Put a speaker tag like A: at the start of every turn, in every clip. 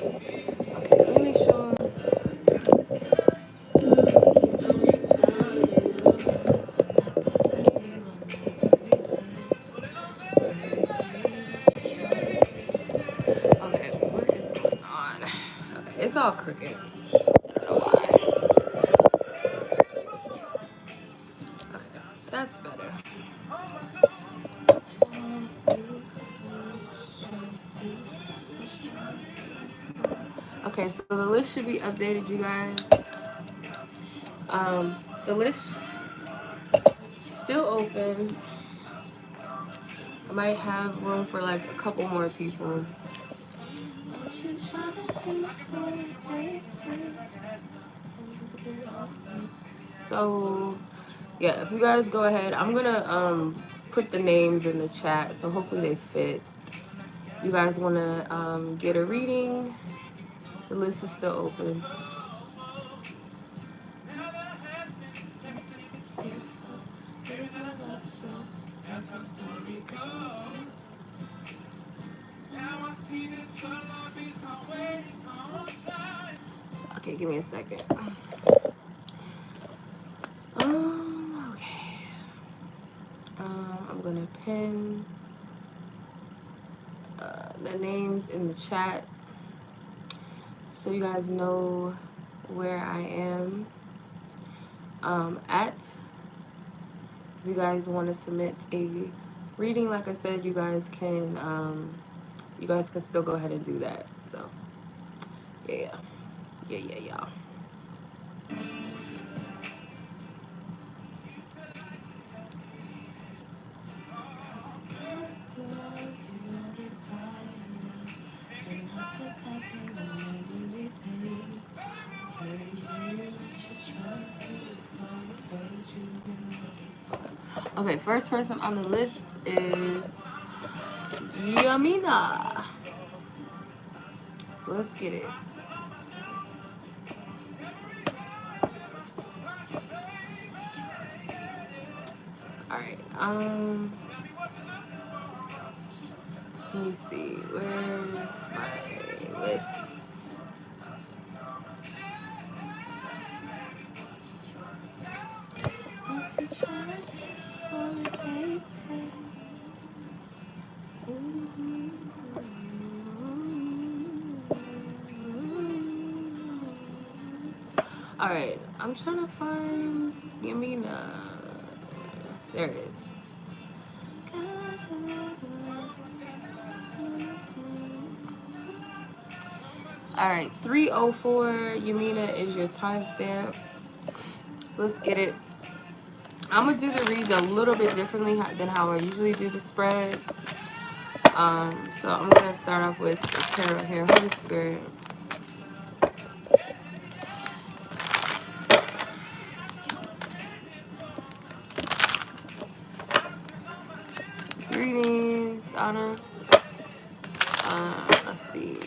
A: Okay, let me make sure. Okay, what is going on? Okay, it's all crooked. I don't know why. Okay, that's better. Okay, so the list should be updated, you guys. The list still open. I might have room for like a couple more people. So yeah, if you guys go ahead, I'm gonna put the names in the chat, so hopefully they fit. You guys want to get a reading? The list is still open. Okay, give me a second. Okay. I'm gonna pin the names in the chat so you guys know where I am at. If you guys want to submit a reading, like I said, you guys can still go ahead and do that. So yeah. Okay, first person on the list is Yaminah. So let's get it. Alright, let me see. Where's my list? Alright, I'm trying to find Yaminah. There it is. Alright, 304 Yaminah is your timestamp. So let's get it. I'm gonna do the read a little bit differently than how I usually do the spread. So I'm gonna start off with the tarot here. Holy Spirit. Greetings, Anna. Let's see.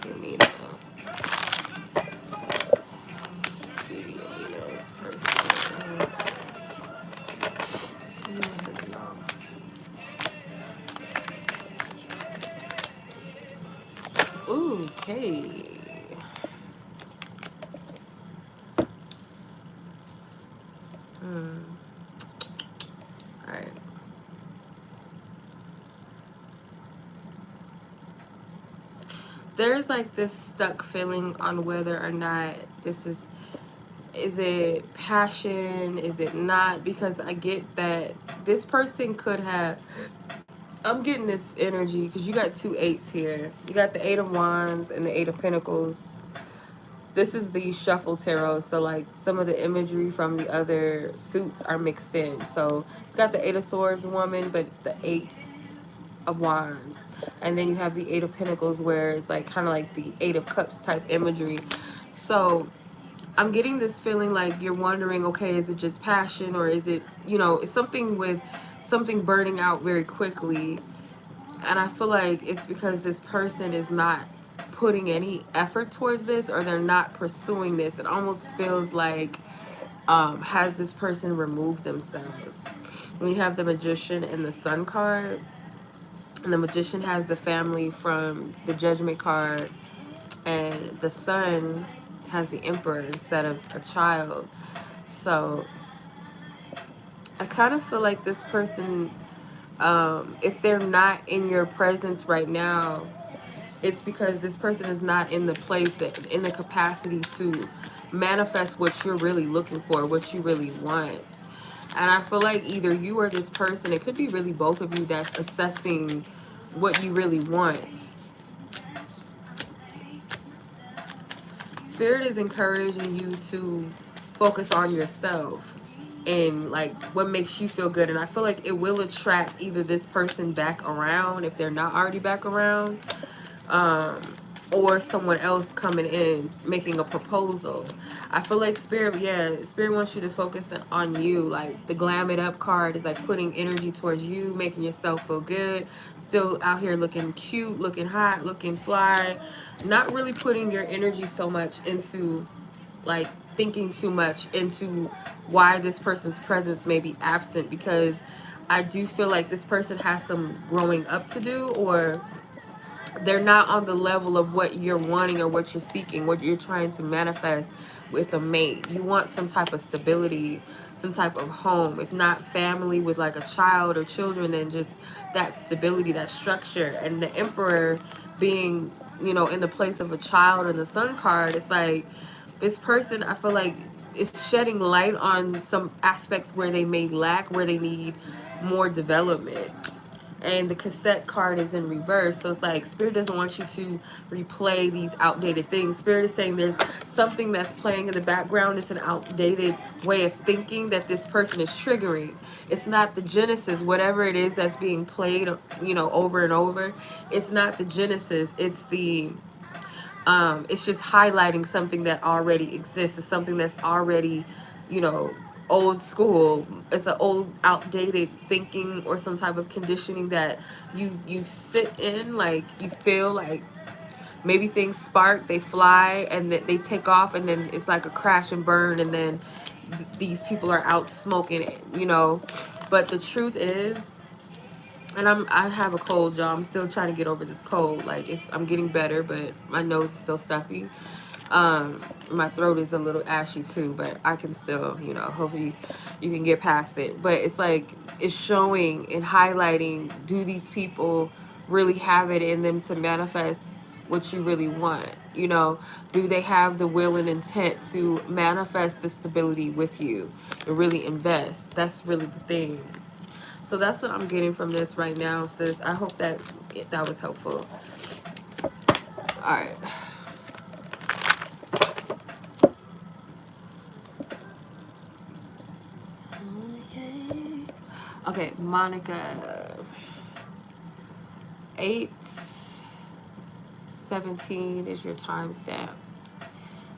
A: Yaminah. Let's see Yaminah's person. Okay. Alright. There's like this stuck feeling on whether or not this is it passion, is it not? Because I get that this person could have, I'm getting this energy because you got 2 8s here. You got the 8 of Wands and the 8 of Pentacles. This is the shuffle tarot, so like some of the imagery from the other suits are mixed in. So it's got the 8 of Swords woman, but the 8 of Wands, and then you have the 8 of Pentacles where it's like kind of like the 8 of Cups type imagery. So I'm getting this feeling like you're wondering, okay, is it just passion, or is it, you know, it's something with something burning out very quickly. And I feel like it's because this person is not putting any effort towards this, or they're not pursuing this. It almost feels like has this person removed themselves. When you have the Magician and the Sun card, and the Magician has the family from the Judgment card, and the Sun has the Emperor instead of a child. So I kind of feel like this person, if they're not in your presence right now, it's because this person is not in the place, in the capacity to manifest what you're really looking for, what you really want. And I feel like either you or this person, it could be really both of you, that's assessing what you really want. Spirit is encouraging you to focus on yourself and like what makes you feel good. And I feel like it will attract either this person back around if they're not already back around, or someone else coming in making a proposal. I feel like Spirit, yeah, Spirit wants you to focus on you. Like the Glam It Up card is like putting energy towards you, making yourself feel good, still out here looking cute, looking hot, looking fly, not really putting your energy so much into like thinking too much into why this person's presence may be absent, because I do feel like this person has some growing up to do, or they're not on the level of what you're wanting or what you're seeking, what you're trying to manifest with a mate. You want some type of stability, some type of home. If not family with like a child or children, then just that stability, that structure. And the Emperor being, you know, in the place of a child, and the Sun card, it's like this person, I feel like, is shedding light on some aspects where they may lack, where they need more development. And the cassette card is in reverse, so it's like Spirit doesn't want you to replay these outdated things. Spirit is saying there's something that's playing in the background. It's an outdated way of thinking that this person is triggering. It's not the genesis, whatever it is that's being played, you know, over and over. It's not the genesis, it's the it's just highlighting something that already exists. It's something that's already, you know, old school. It's an old outdated thinking or some type of conditioning that you sit in. Like you feel like maybe things spark, they fly, and they take off, and then it's like a crash and burn, and then these people are out smoking it, you know. But the truth is, and I have a cold, y'all. I'm still trying to get over this cold. Like I'm getting better, but my nose is still stuffy. My throat is a little ashy too, but I can still, you know, hopefully you can get past it. But it's like it's showing and highlighting, do these people really have it in them to manifest what you really want? You know, do they have the will and intent to manifest the stability with you and really invest? That's really the thing. So that's what I'm getting from this right now, sis. I hope that that was helpful. All right. Okay, Monica. 8/17 is your timestamp.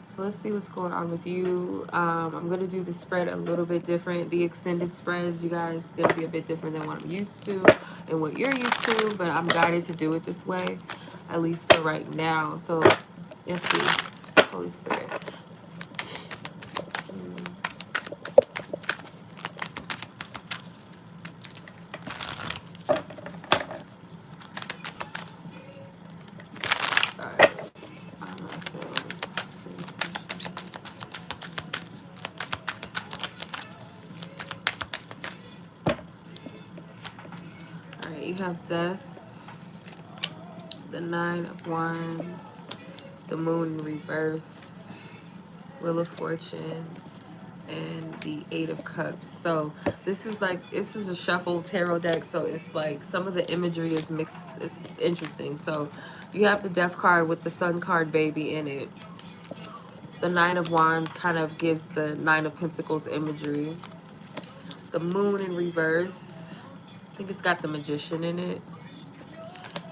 A: So let's see what's going on with you. I'm going to do the spread a little bit different. The extended spreads, you guys, going to be a bit different than what I'm used to and what you're used to. But I'm guided to do it this way, at least for right now. So let's see. Holy Spirit. You have Death, the 9 of Wands, the Moon in reverse, Wheel of Fortune, and the 8 of Cups. So this is a shuffled tarot deck, so it's like some of the imagery is mixed. It's interesting. So you have the Death card with the Sun card baby in it. The 9 of Wands kind of gives the 9 of Pentacles imagery. The Moon in reverse, I think it's got the Magician in it.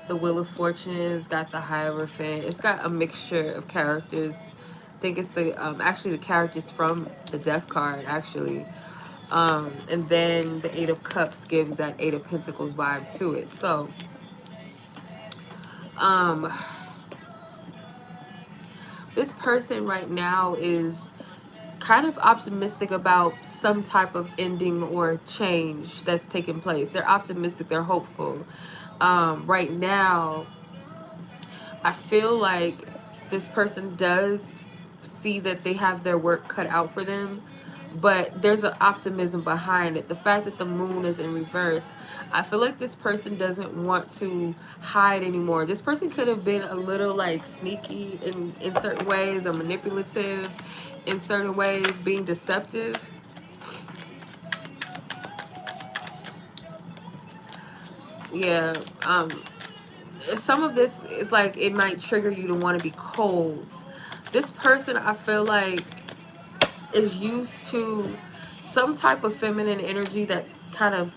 A: The Wheel of Fortune has got the Hierophant. It's got a mixture of characters. I think it's actually the characters from the Death card, actually. And then the 8 of Cups gives that 8 of Pentacles vibe to it. So, this person right now is kind of optimistic about some type of ending or change that's taking place. They're optimistic. They're hopeful. Right now, I feel like this person does see that they have their work cut out for them, but there's an optimism behind it. The fact that the moon is in reverse, I feel like this person doesn't want to hide anymore. This person could have been a little like sneaky in certain ways, or manipulative in certain ways, being deceptive. Yeah. Some of this is like, it might trigger you to want to be cold. This person, I feel like, is used to some type of feminine energy that's kind of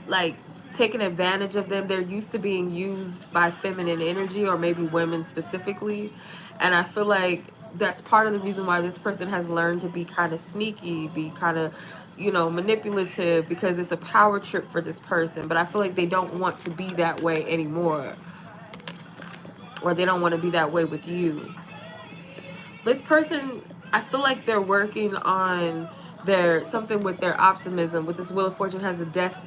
A: like taking advantage of them. They're used to being used by feminine energy, or maybe women specifically. And I feel like that's part of the reason why this person has learned to be kind of sneaky, be kind of, you know, manipulative, because it's a power trip for this person. But I feel like they don't want to be that way anymore, or they don't want to be that way with you. This person, I feel like they're working on their something with their optimism. With this Wheel of Fortune has the death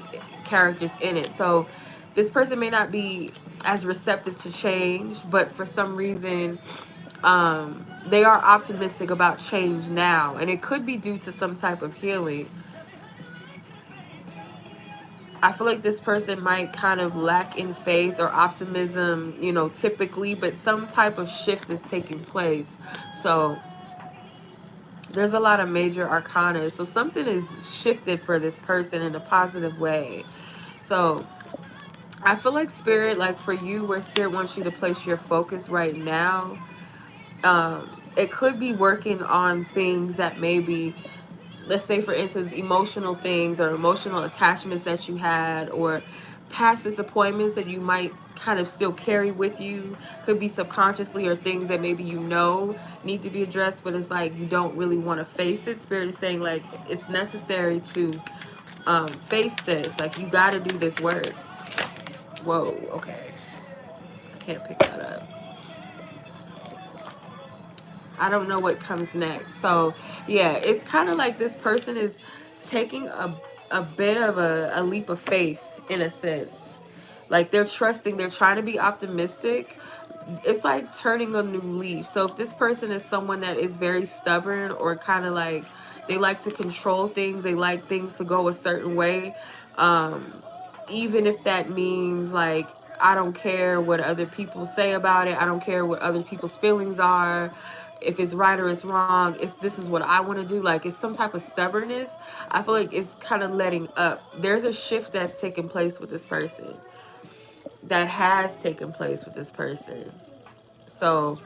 A: characters in it, so this person may not be as receptive to change, but for some reason they are optimistic about change now, and it could be due to some type of healing. I feel like this person might kind of lack in faith or optimism, you know, typically, but some type of shift is taking place. So there's a lot of major arcana. So something is shifted for this person in a positive way. So I feel like Spirit, like for you, where Spirit wants you to place your focus right now, it could be working on things that maybe, let's say for instance, emotional things or emotional attachments that you had, or past disappointments that you might kind of still carry with you. Could be subconsciously, or things that maybe you know need to be addressed, but it's like you don't really want to face it. Spirit is saying like it's necessary to face this. Like you got to do this work. Whoa, okay, I can't pick that up. I don't know what comes next. So yeah, it's kind of like this person is taking a bit of a leap of faith in a sense. Like they're trusting, they're trying to be optimistic. It's like turning a new leaf. So if this person is someone that is very stubborn, or kind of like they like to control things, they like things to go a certain way, even if that means like, I don't care what other people say about it, I don't care what other people's feelings are, if it's right or it's wrong, it's this is what I want to do. Like it's some type of stubbornness. I feel like it's kind of letting up. There's a shift that's taken place with this person, that has taken place with this person. So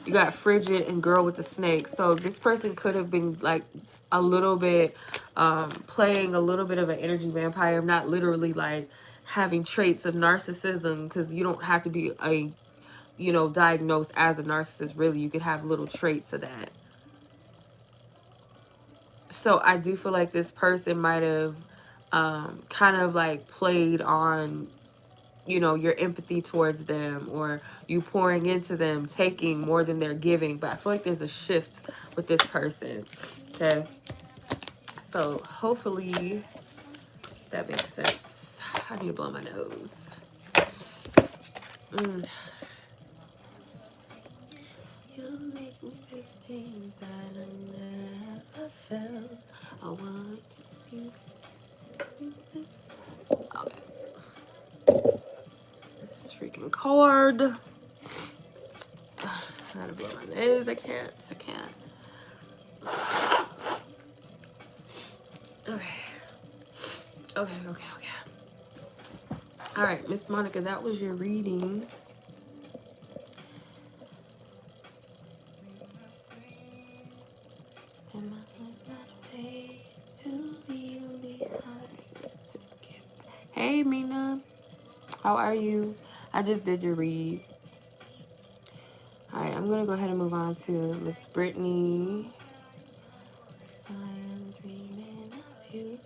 A: you got Frigid and Girl with the Snake. So this person could have been like a little bit playing a little bit of an energy vampire, not literally like having traits of narcissism, because you don't have to be a, you know, diagnosed as a narcissist. Really, you could have little traits of that. So I do feel like this person might have kind of like played on, you know, your empathy towards them, or you pouring into them, taking more than they're giving. But I feel like there's a shift with this person. Okay, so hopefully that makes sense. I need to blow my nose. You make me feel things that I never felt. I want to see this. Okay, this is freaking cold. I gotta blow my nose. I can't. Okay. Okay. All right, Miss Monica, that was your reading. Hey, Mina. How are you? I just did your read. All right, I'm going to go ahead and move on to Miss Brittany. That's why I'm dreaming of you.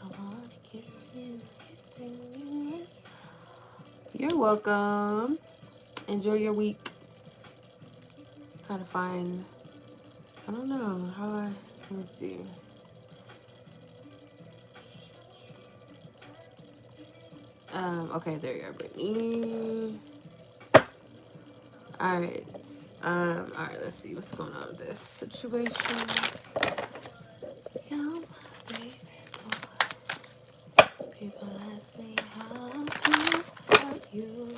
A: I want to kiss you, kissing you. You're welcome. Enjoy your week. How to find, I don't know, let me see. Okay, there you are, Brittany. All right, Alright, let's see what's going on with this situation. Yo, baby, people ask me how you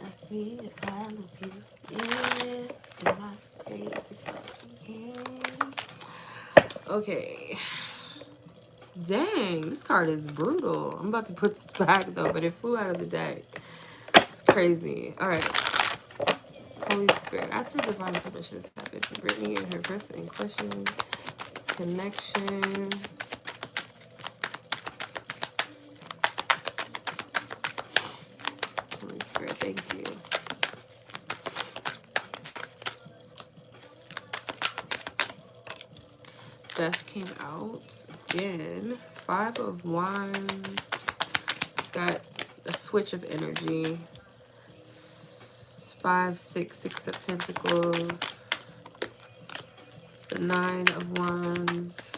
A: ask me if I love you. Yeah, am I crazy fucking? Okay. Dang, this card is brutal. I'm about to put this back though, but it flew out of the deck. It's crazy. Alright. Holy Spirit, ask for divine permission to tap into Brittany and her person in question. Connection. Holy Spirit, thank you. Death came out again. 5 of Wands. It's got a switch of energy. 5, 6, 6 of Pentacles. The 9 of Wands.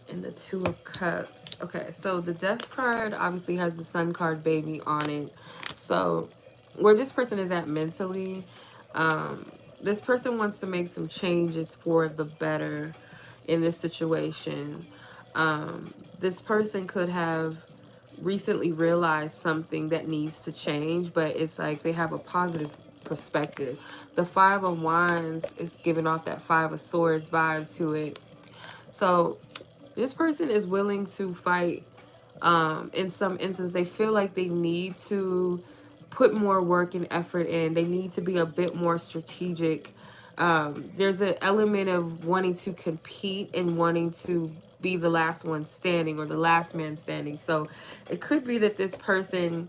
A: And the 2 of Cups. Okay, so the Death card obviously has the Sun card baby on it. So where this person is at mentally, this person wants to make some changes for the better in this situation. This person could have recently realized something that needs to change, but it's like they have a positive perspective. The 5 of Wands is giving off that 5 of Swords vibe to it. So this person is willing to fight. In some instances, they feel like they need to put more work and effort in. They need to be a bit more strategic. There's an element of wanting to compete and wanting to be the last one standing or the last man standing. So it could be that this person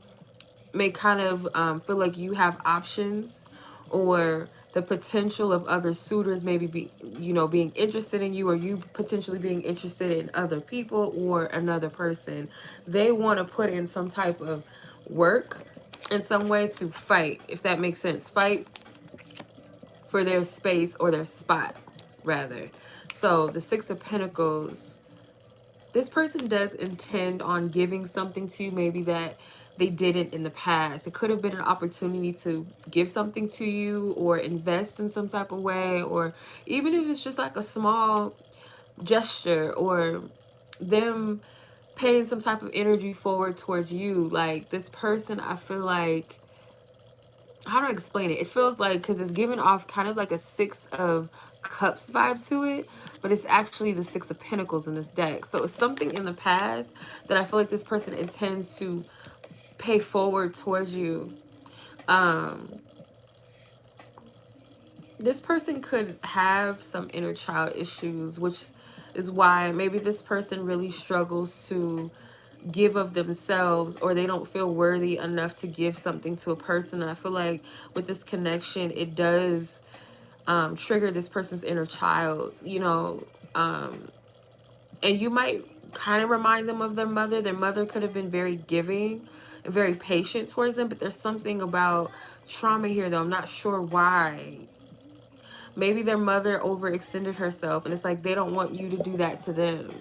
A: may kind of feel like you have options, or the potential of other suitors maybe being interested in you, or you potentially being interested in other people or another person. They want to put in some type of work in some way to fight, if that makes sense. Fight for their space or their spot, rather. So the 6 of Pentacles, this person does intend on giving something to you, maybe that they didn't in the past. It could have been an opportunity to give something to you or invest in some type of way, or even if it's just like a small gesture, or them paying some type of energy forward towards you. Like this person, I feel like, how do I explain it? It feels like, because it's giving off kind of like a 6 of Cups vibe to it, but it's actually the 6 of Pentacles in this deck. So it's something in the past that I feel like this person intends to pay forward towards you. This person could have some inner child issues, which is why maybe this person really struggles to give of themselves, or they don't feel worthy enough to give something to a person. And I feel like with this connection, it does trigger this person's inner child, and you might kind of remind them of their mother. Their mother could have been very giving and very patient towards them, but there's something about trauma here, though. I'm not sure why. Maybe their mother overextended herself, and it's like they don't want you to do that to them,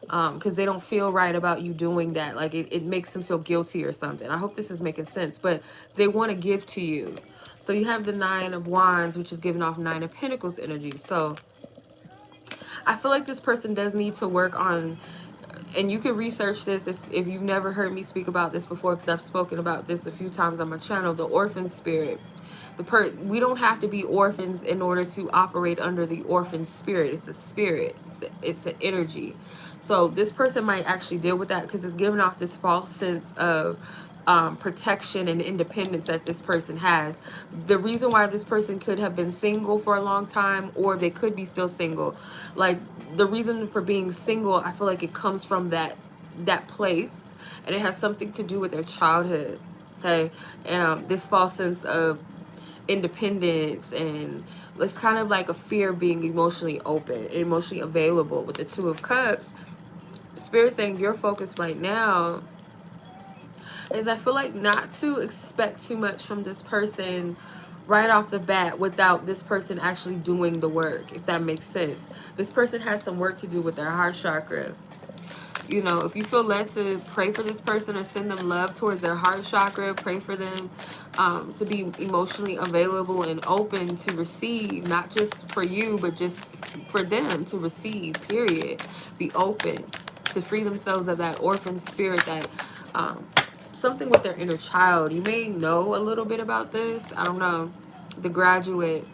A: because they don't feel right about you doing that. Like it makes them feel guilty or something. I hope this is making sense, but they want to give to you. So you have the 9 of Wands, which is giving off 9 of Pentacles energy. So I feel like this person does need to work on, and you can research this if you've never heard me speak about this before, because I've spoken about this a few times on my channel, the orphan spirit. We don't have to be orphans in order to operate under the orphan spirit. It's a spirit. It's an energy. So this person might actually deal with that, because it's giving off this false sense of protection and independence that this person has. The reason why this person could have been single for a long time, or they could be still single, like the reason for being single, I feel like it comes from that place, and it has something to do with their childhood. Okay, this false sense of independence, and it's kind of like a fear of being emotionally open and emotionally available. With the 2 of Cups, Spirit saying your focus right now is, I feel like, not to expect too much from this person right off the bat without this person actually doing the work, if that makes sense. This person has some work to do with their heart chakra. If you feel led to pray for this person or send them love towards their heart chakra, pray for them. to be emotionally available and open to receive, not just for you, but just for them to receive, period. Be open to free themselves of that orphan spirit, that something with their inner child. You may know a little bit about this. I don't know. The Graduate.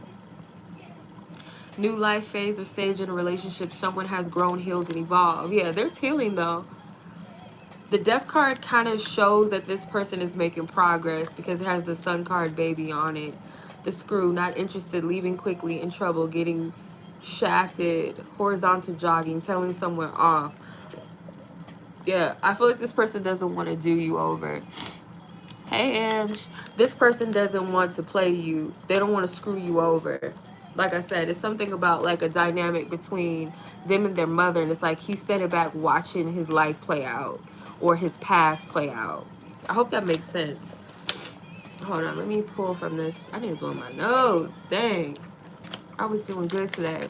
A: New life phase or stage in a relationship. Someone has grown, healed, and evolved. Yeah, there's healing though. The Death card kind of shows that this person is making progress because it has the Sun card, baby, on it. The Screw, not interested, leaving quickly, in trouble, getting shafted, horizontal jogging, telling someone off. Yeah, I feel like this person doesn't want to do you over. Hey, Ange. This person doesn't want to play you. They don't want to screw you over. Like I said, it's something about like a dynamic between them and their mother. And it's like he's sitting back watching his life play out or his past play out. I hope that makes sense. Hold on. Let me pull from this. I need to blow my nose. Dang. I was doing good today.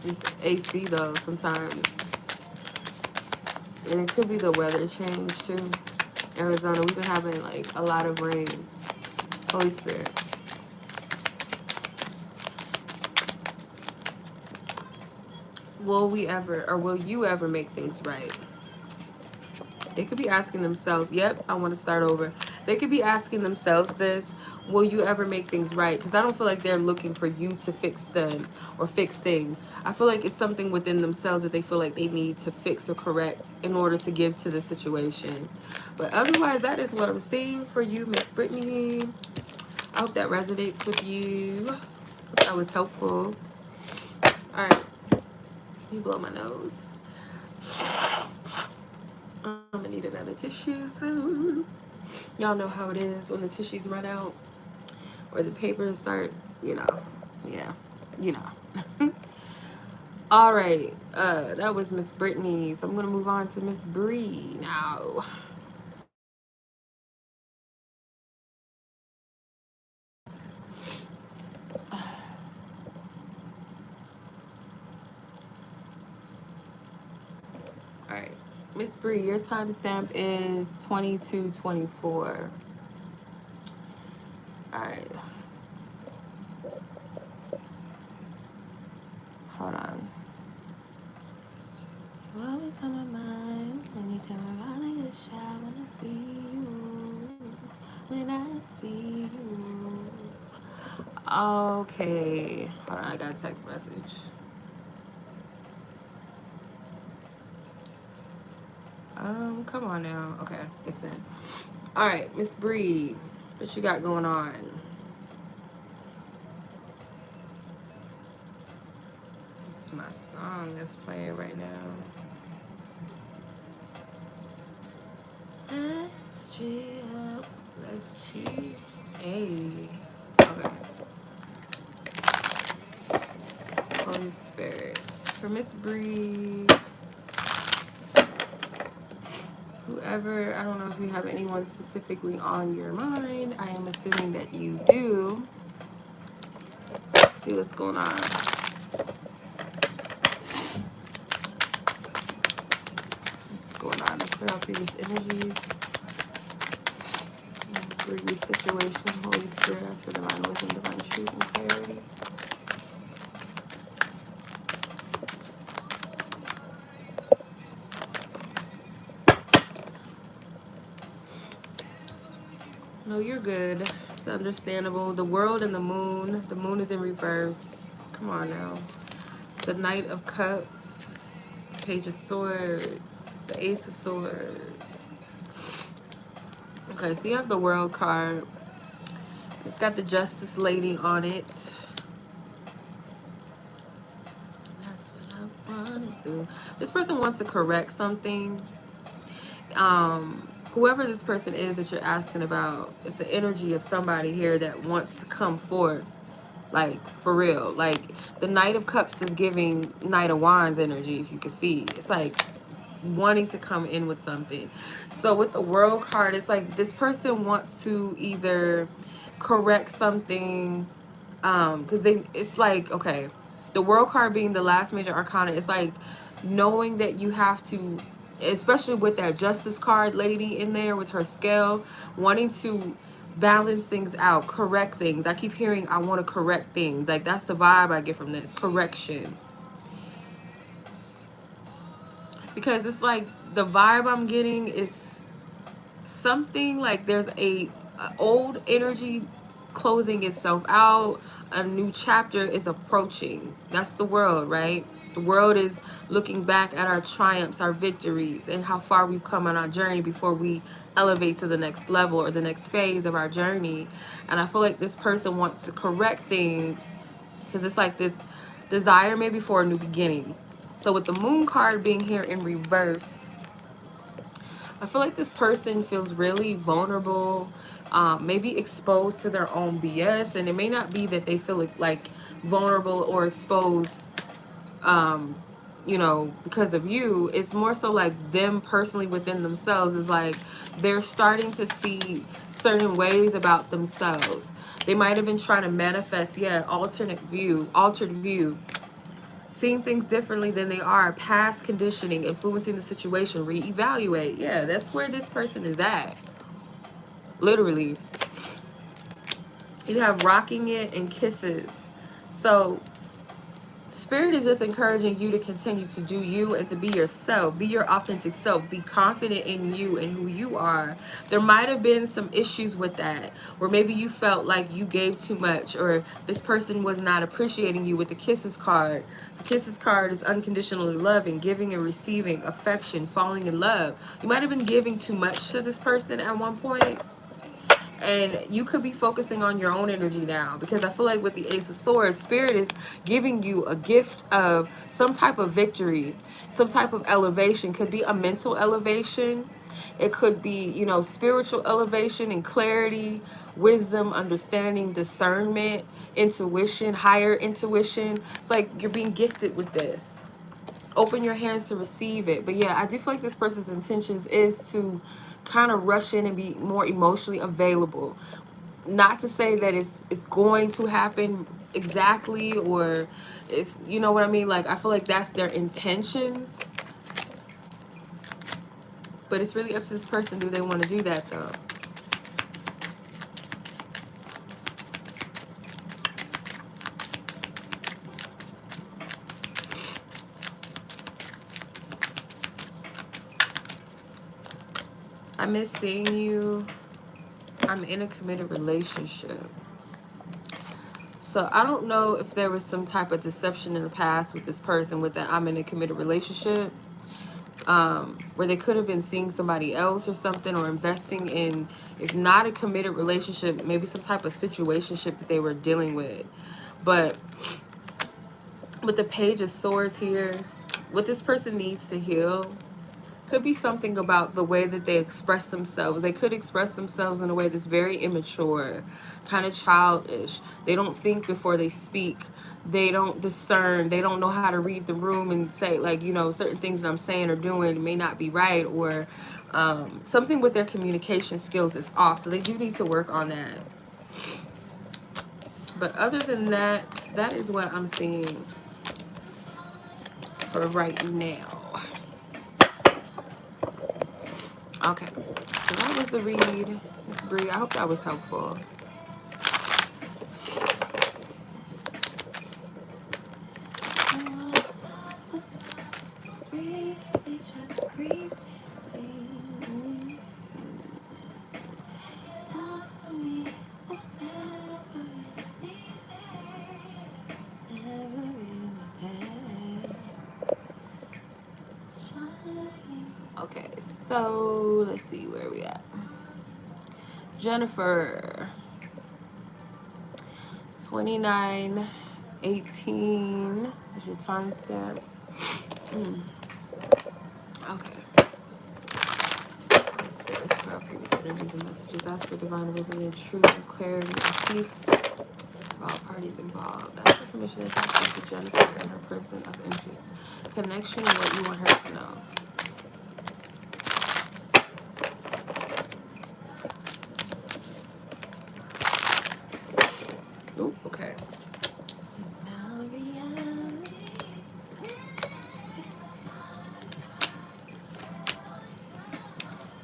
A: This AC though sometimes. And it could be the weather change too. Arizona, we've been having like a lot of rain. Holy Spirit. Will we ever, or will you ever make things right? They could be asking themselves, yep, I want to start over. They could be asking themselves this, will you ever make things right? Because I don't feel like they're looking for you to fix them or fix things. I feel like it's something within themselves that they feel like they need to fix or correct in order to give to the situation. But otherwise, that is what I'm seeing for you, Miss Brittany. I hope that resonates with you. Hope that was helpful. All right. Let me blow my nose. I'm gonna need another tissue soon. Y'all know how it is when the tissues run out or the papers start, you know. Yeah, you know. All right. That was Miss Brittany. So I'm gonna move on to Miss Bree now. All right. Miss Bree, your timestamp is 22:24. All right. Hold on. What was on my mind when you come around and get shy when I see you? When I see you. Okay. Hold on, I got a text message. Come on now. Okay, it's in. All right, Miss Bree, what you got going on? It's my song that's playing right now. Let's chill. Let's chill. Hey. Okay. Holy Spirits. For Miss Bree. Whoever, I don't know if you have anyone specifically on your mind. I am assuming that you do. Let's see what's going on. What's going on? Let's clear out previous energies. Bring situation. Holy Spirit, ask for divine wisdom, divine truth, and clarity. No, you're good. It's understandable. The world and the moon. The moon is in reverse. Come on now. The Knight of Cups. Page of Swords. The Ace of Swords. Okay, so you have the World card. It's got the Justice Lady on it. That's what I wanted to. This person wants to correct something. Whoever this person is that you're asking about, it's the energy of somebody here that wants to come forth. Like, for real. Like, the Knight of Cups is giving Knight of Wands energy, if you can see. It's like wanting to come in with something. So with the World card, it's like this person wants to either correct something, because it's like, okay, the World card being the last major arcana, it's like knowing that you have to, especially with that Justice card lady in there with her scale, wanting to balance things out, correct things. I keep hearing I want to correct things. Like, that's the vibe I get from this. Correction. Because it's like the vibe I'm getting is something like there's a old energy closing itself out. A new chapter is approaching. That's the world, right? The world is looking back at our triumphs, our victories, and how far we've come on our journey before we elevate to the next level or the next phase of our journey. And I feel like this person wants to correct things because it's like this desire maybe for a new beginning. So with the moon card being here in reverse, I feel like this person feels really vulnerable, maybe exposed to their own BS. And it may not be that they feel like vulnerable or exposed, you know, because of you. It's more so like them personally within themselves is like they're starting to see certain ways about themselves. They might have been trying to manifest, yeah, altered view, seeing things differently than they are, past conditioning, influencing the situation, reevaluate. Yeah, that's where this person is at. Literally. You have rocking it and kisses. So Spirit is just encouraging you to continue to do you and to be yourself. Be your authentic self. Be confident in you and who you are. There might have been some issues with that, where maybe you felt like you gave too much, or this person was not appreciating you with the kisses card. The kisses card is unconditionally loving, giving and receiving, affection, falling in love. You might have been giving too much to this person at one point. And you could be focusing on your own energy now, because I feel like with the Ace of Swords, Spirit is giving you a gift of some type of victory, some type of elevation. Could be a mental elevation. It could be, you know, spiritual elevation and clarity, wisdom, understanding, discernment, intuition, higher intuition. It's like you're being gifted with this. Open your hands to receive it. But yeah, I do feel like this person's intentions is to kind of rush in and be more emotionally available. Not to say that it's going to happen exactly, or it's, you know what I mean? Like, I feel like that's their intentions. But it's really up to this person. Do they want to do that though? I miss seeing you. I'm in a committed relationship. So I don't know if there was some type of deception in the past with this person with that I'm in a committed relationship, where they could have been seeing somebody else or something, or investing in, if not a committed relationship, maybe some type of situationship that they were dealing with. But with the Page of Swords here, what this person needs to heal could be something about the way that they express themselves. They could express themselves in a way that's very immature, kind of childish. They don't think before they speak. They don't discern. They don't know how to read the room and say, like, you know, certain things that I'm saying or doing may not be right, or something with their communication skills is off. So they do need to work on that. But other than that, that is what I'm seeing for right now. Okay, so that was the read, Miss Bree. I hope that was helpful. Okay, so let's see where we at. Jennifer, 2918 is your timestamp. Okay. Spirit, power, previous energies and messages. Ask for divine wisdom and truth, clarity, and peace of all parties involved. Ask for permission to talk to Jennifer and her person of interest. Connection and what you want her to know. Oh, okay.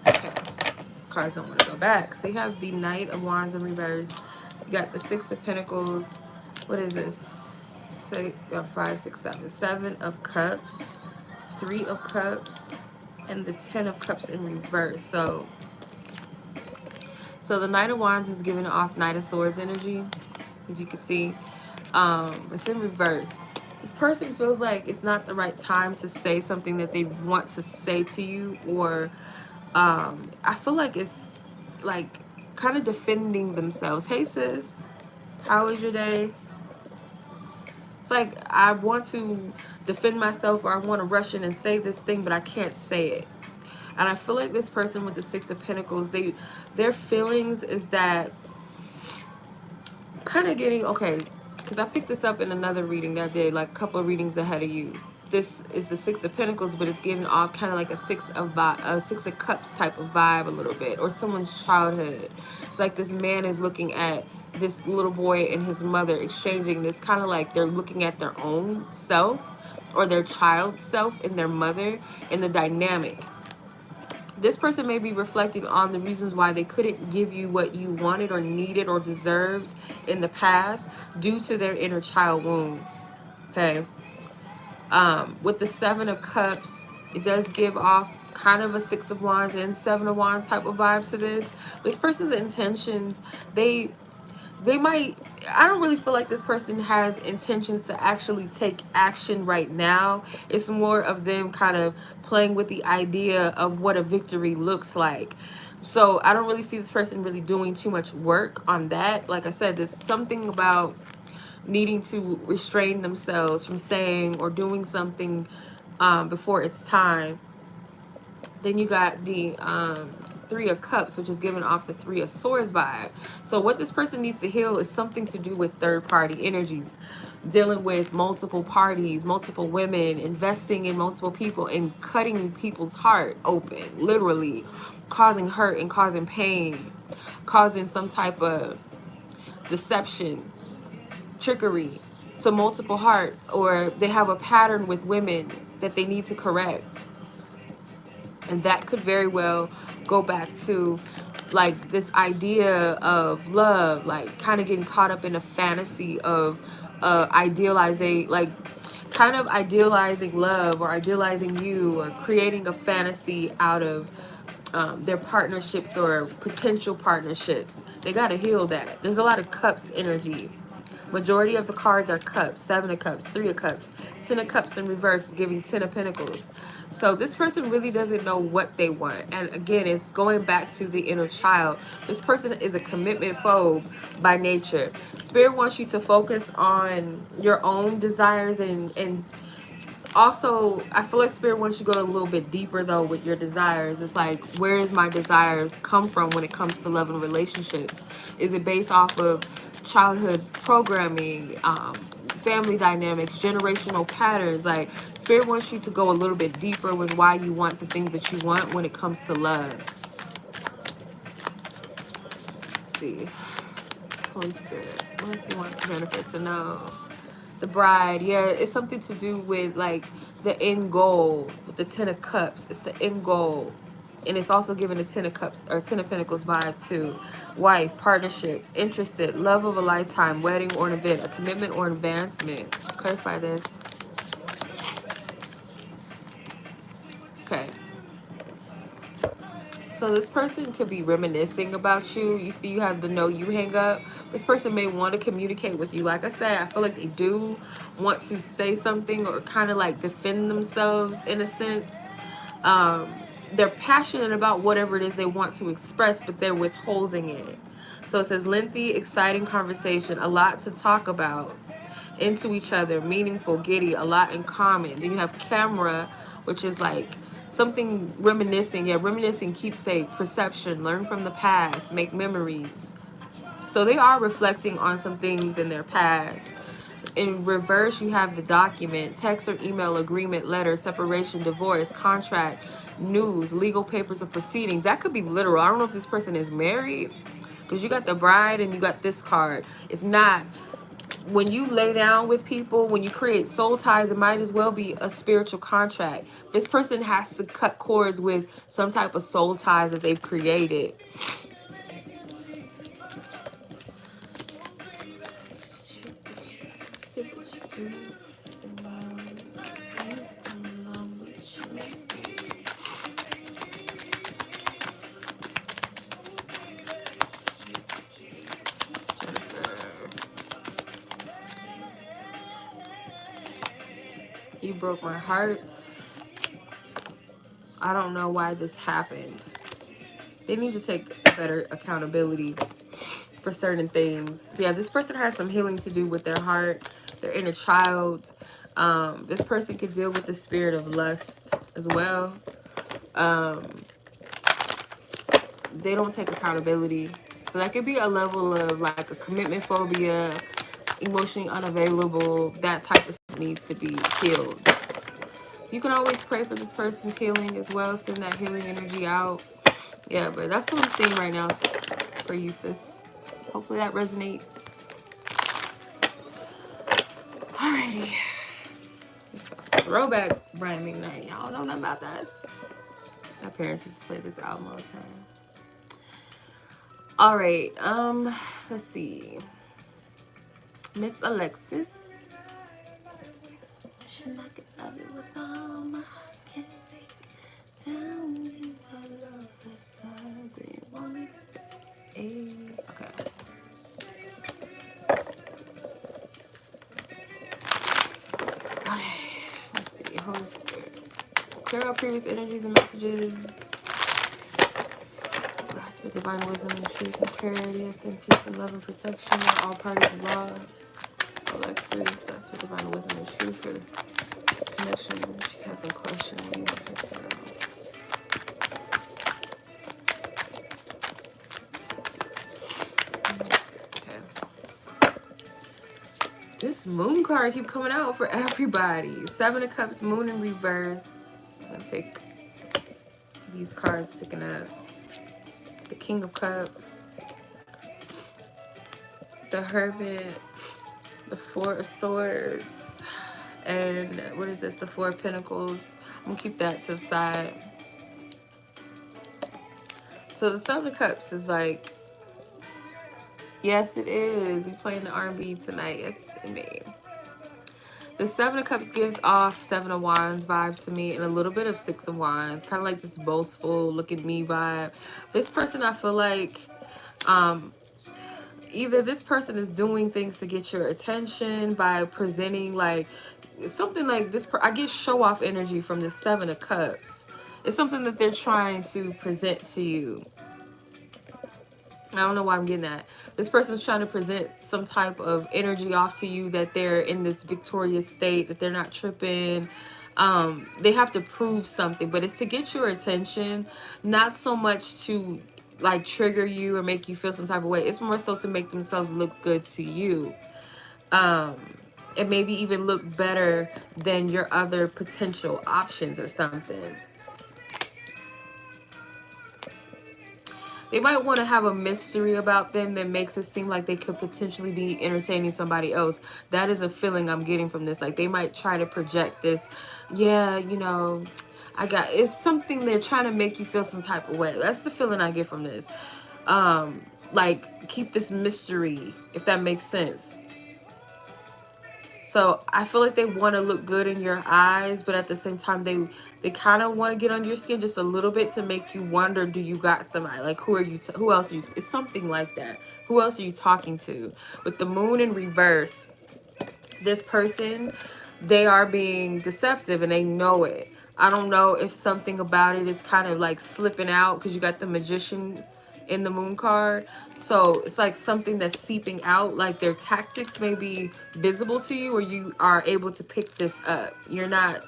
A: Okay, let's cards don't want to go back. So you have the Knight of Wands in reverse. You got the Six of Pentacles. What is this? 5, 6, 7. 7 of Cups. 3 of Cups. And the 10 of Cups in reverse. So the Knight of Wands is giving off Knight of Swords energy. If you can see. It's in reverse. This person feels like it's not the right time to say something that they want to say to you, or I feel like it's like kind of defending themselves. Hey sis, how was your day? It's like I want to defend myself, or I want to rush in and say this thing, but I can't say it. And I feel like this person with the Six of Pentacles, their feelings is that kind of getting, okay, because I picked this up in another reading that I did, like a couple of readings ahead of you. This is the Six of Pentacles, but it's giving off kind of like a Six of Cups type of vibe a little bit, or someone's childhood. It's like this man is looking at this little boy and his mother exchanging this, kind of like they're looking at their own self or their child's self and their mother and the dynamic. This person may be reflecting on the reasons why they couldn't give you what you wanted or needed or deserved in the past due to their inner child wounds. Okay. With the Seven of Cups, it does give off kind of a Six of Wands and Seven of Wands type of vibes to this. This person's intentions, they might, I don't really feel like this person has intentions to actually take action right now. It's more of them kind of playing with the idea of what a victory looks like. So I don't really see this person really doing too much work on that. Like I said, there's something about needing to restrain themselves from saying or doing something before it's time. Then you got the Three of Cups, which is giving off the Three of Swords vibe. So what this person needs to heal is something to do with third-party energies, dealing with multiple parties, multiple women, investing in multiple people, and cutting people's heart open, literally causing hurt and causing pain, causing some type of deception, trickery to multiple hearts, or they have a pattern with women that they need to correct. And that could very well go back to like this idea of love, like kind of getting caught up in a fantasy of idealizing, like kind of idealizing love or idealizing you, or creating a fantasy out of their partnerships or potential partnerships. They got to heal that. There's a lot of Cups energy. Majority of the cards are Cups. 7 of Cups, 3 of Cups, 10 of Cups in reverse is giving 10 of Pentacles. So this person really doesn't know what they want. And again, it's going back to the inner child. This person is a commitment phobe by nature. Spirit wants you to focus on your own desires, and also I feel like Spirit wants you to go a little bit deeper though with your desires. It's like, where is my desires come from when it comes to love and relationships? Is it based off of childhood programming, family dynamics, generational patterns? Like, Spirit wants you to go a little bit deeper with why you want the things that you want when it comes to love. Let's see. Holy Spirit, what does he want Jennifer to know? The Bride, yeah, it's something to do with like the end goal with the 10 of Cups. It's the end goal. And it's also giving a 10 of Cups or 10 of Pentacles vibe too. Wife, partnership, interested, love of a lifetime, wedding or an event, a commitment or advancement. Clarify this. Okay. So this person could be reminiscing about you. You see, you have the no you hang up. This person may want to communicate with you. Like I said, I feel like they do want to say something or kind of like defend themselves in a sense. They're passionate about whatever it is they want to express, but they're withholding it. So it says lengthy, exciting conversation, a lot to talk about, into each other, meaningful, giddy, a lot in common. Then you have camera, which is like something reminiscing. Yeah, reminiscing, keepsake, perception, learn from the past, make memories. So they are reflecting on some things in their past. In reverse, you have the document, text or email, agreement, letter, separation, divorce, contract, news, legal papers or proceedings. That could be literal. I don't know if this person is married, because you got the Bride and you got this card. If not, when you lay down with people, when you create soul ties, it might as well be a spiritual contract. This person has to cut cords with some type of soul ties that they've created. You broke my heart. I don't know why this happened. They need to take better accountability for certain things. Yeah, this person has some healing to do with their heart, their inner child. This person could deal with the spirit of lust as well. They don't take accountability. So that could be a level of like a commitment phobia, emotionally unavailable. That type of stuff needs to be healed. You can always pray for this person's healing as well. Send that healing energy out. Yeah, but that's what I'm seeing right now for you, sis. Hopefully that resonates. Alrighty. Throwback Brian McKnight. Y'all know nothing about that. My parents used to play this album all the time. Alright, let's see. Miss Alexis. Should I get love it with all my heart? Can't say. Tell me I love this. Do you want me to say? Okay. Okay. Let's see. Holy Spirit. Clear out previous energies and messages. Grasp with divine wisdom and truth and clarity. I send peace and love and protection to all parties involved. Alexis, that's with divine wisdom and truth for the connection. She has some question. What do you want her to know? This moon card keep coming out for everybody. 7 of Cups, moon in reverse. I'm gonna take these cards sticking up. The King of Cups, the Hermit, the 4 of Swords, and what is this? The 4 of Pentacles. I'm gonna keep that to the side. So the 7 of Cups is like, yes, it is. We playing the R&B tonight. Yes, it may. The 7 of Cups gives off 7 of Wands vibes to me and a little bit of 6 of Wands. Kind of like this boastful, look at me vibe. This person, I feel like, either this person is doing things to get your attention by presenting like something like this. I get show off energy from this 7 of Cups. It's something that they're trying to present to you. I don't know why I'm getting that. This person's trying to present some type of energy off to you that they're in this victorious state, that they're not tripping. They have to prove something, but it's to get your attention, not so much to like trigger you or make you feel some type of way. It's more so to make themselves look good to you. And maybe even look better than your other potential options or something. They might want to have a mystery about them that makes it seem like they could potentially be entertaining somebody else. That is a feeling I'm getting from this. Like they might try to project this. Yeah, you know, it's something they're trying to make you feel some type of way. That's the feeling I get from this. Like keep this mystery, if that makes sense. So I feel like they want to look good in your eyes, but at the same time, they kind of want to get under your skin just a little bit to make you wonder, do you got somebody? Like, who else are you? It's something like that. Who else are you talking to? With the moon in reverse, this person, they are being deceptive and they know it. I don't know if something about it is kind of like slipping out because you got the Magician in the moon card. So it's like something that's seeping out, like their tactics may be visible to you, or you are able to pick this up. You're not,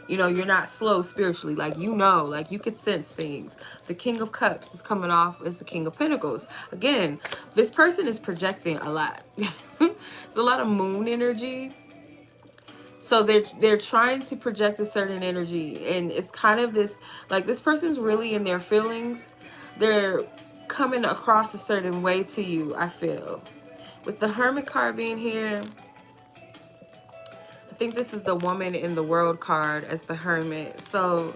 A: you're not slow spiritually. Like, like you could sense things. The King of Cups is coming off as the King of Pentacles. Again, this person is projecting a lot. It's a lot of moon energy. So they're trying to project a certain energy, and it's kind of this, like this person's really in their feelings. They're coming across a certain way to you, I feel, With the Hermit card being here, I think this is the woman in the World card as the Hermit. So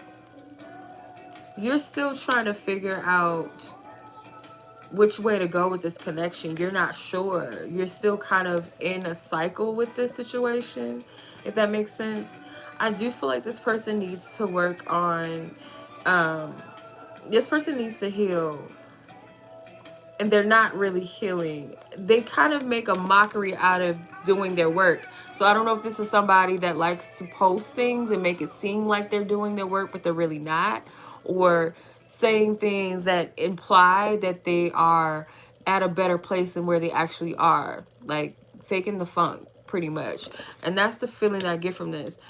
A: you're still trying to figure out which way to go with this connection. You're not sure. You're still kind of in a cycle with this situation, if that makes sense. I do feel like this person needs to work on, this person needs to heal, and they're not really healing. They kind of make a mockery out of doing their work. So I don't know if this is somebody that likes to post things and make it seem like they're doing their work, but they're really not, or saying things that imply that they are at a better place than where they actually are, like faking the funk pretty much. And that's the feeling I get from this.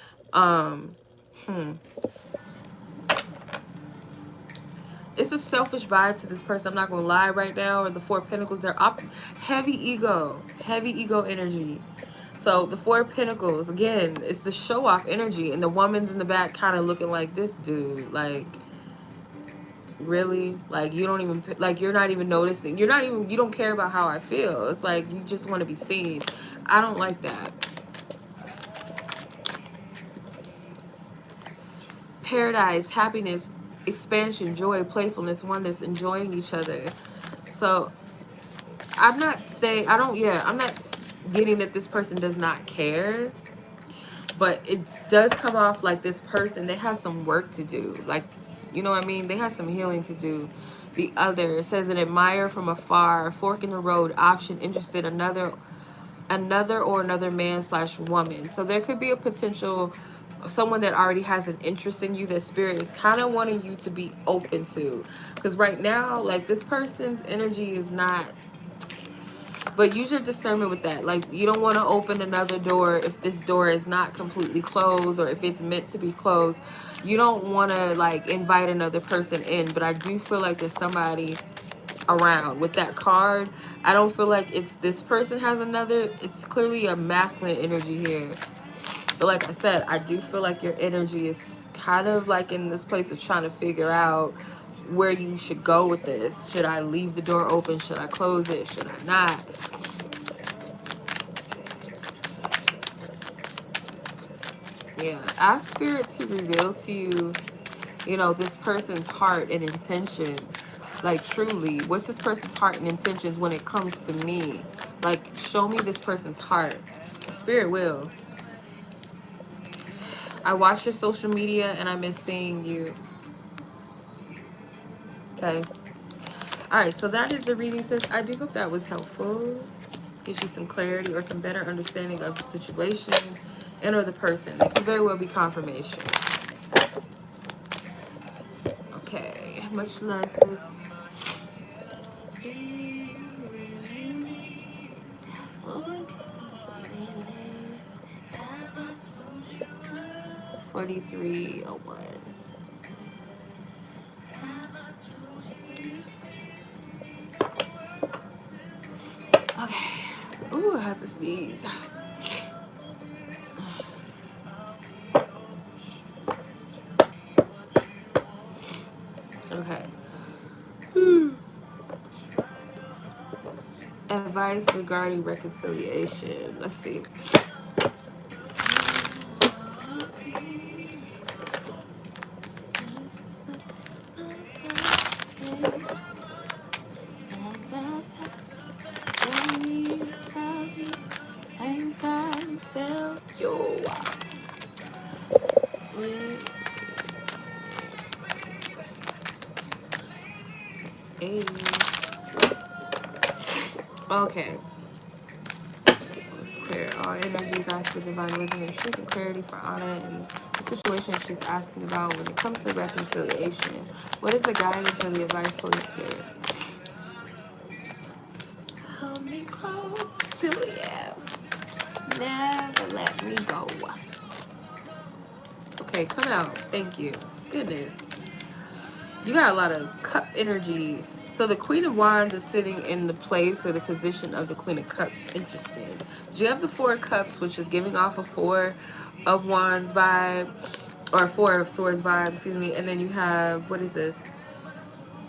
A: It's a selfish vibe to this person. I'm not gonna lie right now. Or the Four of Pentacles, they're up, heavy ego energy. So the Four of Pentacles, again, it's the show off energy, and the woman's in the back kind of looking like, this dude, like, really? Like, you don't even, like, you're not even noticing. You don't care about how I feel. It's like you just want to be seen. I don't like that. Paradise, happiness, expansion, joy, playfulness, oneness, enjoying each other. So I'm not getting that this person does not care, but it does come off like this person, they have some work to do. Like, you know what I mean? They have some healing to do. The other says an admire from afar, fork in the road, option, interested, another man / woman. So there could be a potential someone that already has an interest in you that spirit is kind of wanting you to be open to, because right now, like, this person's energy is not, but use your discernment with that. Like, you don't want to open another door if this door is not completely closed, or if it's meant to be closed. You don't want to, like, invite another person in. But I do feel like there's somebody around with that card. I don't feel like it's this person has another. It's clearly a masculine energy here. But like I said, I do feel like your energy is kind of like in this place of trying to figure out where you should go with this. Should I leave the door open? Should I close it? Should I not? Yeah, ask spirit to reveal to you, you know, this person's heart and intentions. Like, truly, what's this person's heart and intentions when it comes to me? Like, show me this person's heart. Spirit will. I watch your social media and I miss seeing you. Okay. Alright, so that is the reading, sis. I do hope that was helpful. Gives you some clarity or some better understanding of the situation and or the person. It could very well be confirmation. Okay. Much love, sis. 4301. Okay. Ooh, I have to sneeze. Okay. Advice regarding reconciliation. Let's see. Okay. Let's clear all energies. Ask for divine wisdom and truth and clarity for Anna and the situation she's asking about when it comes to reconciliation. What is the guidance and the advice, Holy Spirit? Hold me close to you. Never let me go. Okay, come out. Thank you. Goodness. You got a lot of cup energy. So the Queen of Wands is sitting in the place or the position of the Queen of Cups. Interesting. You have the Four of Cups, which is giving off a Four of Wands vibe, or a Four of Swords vibe, excuse me. And then you have, what is this?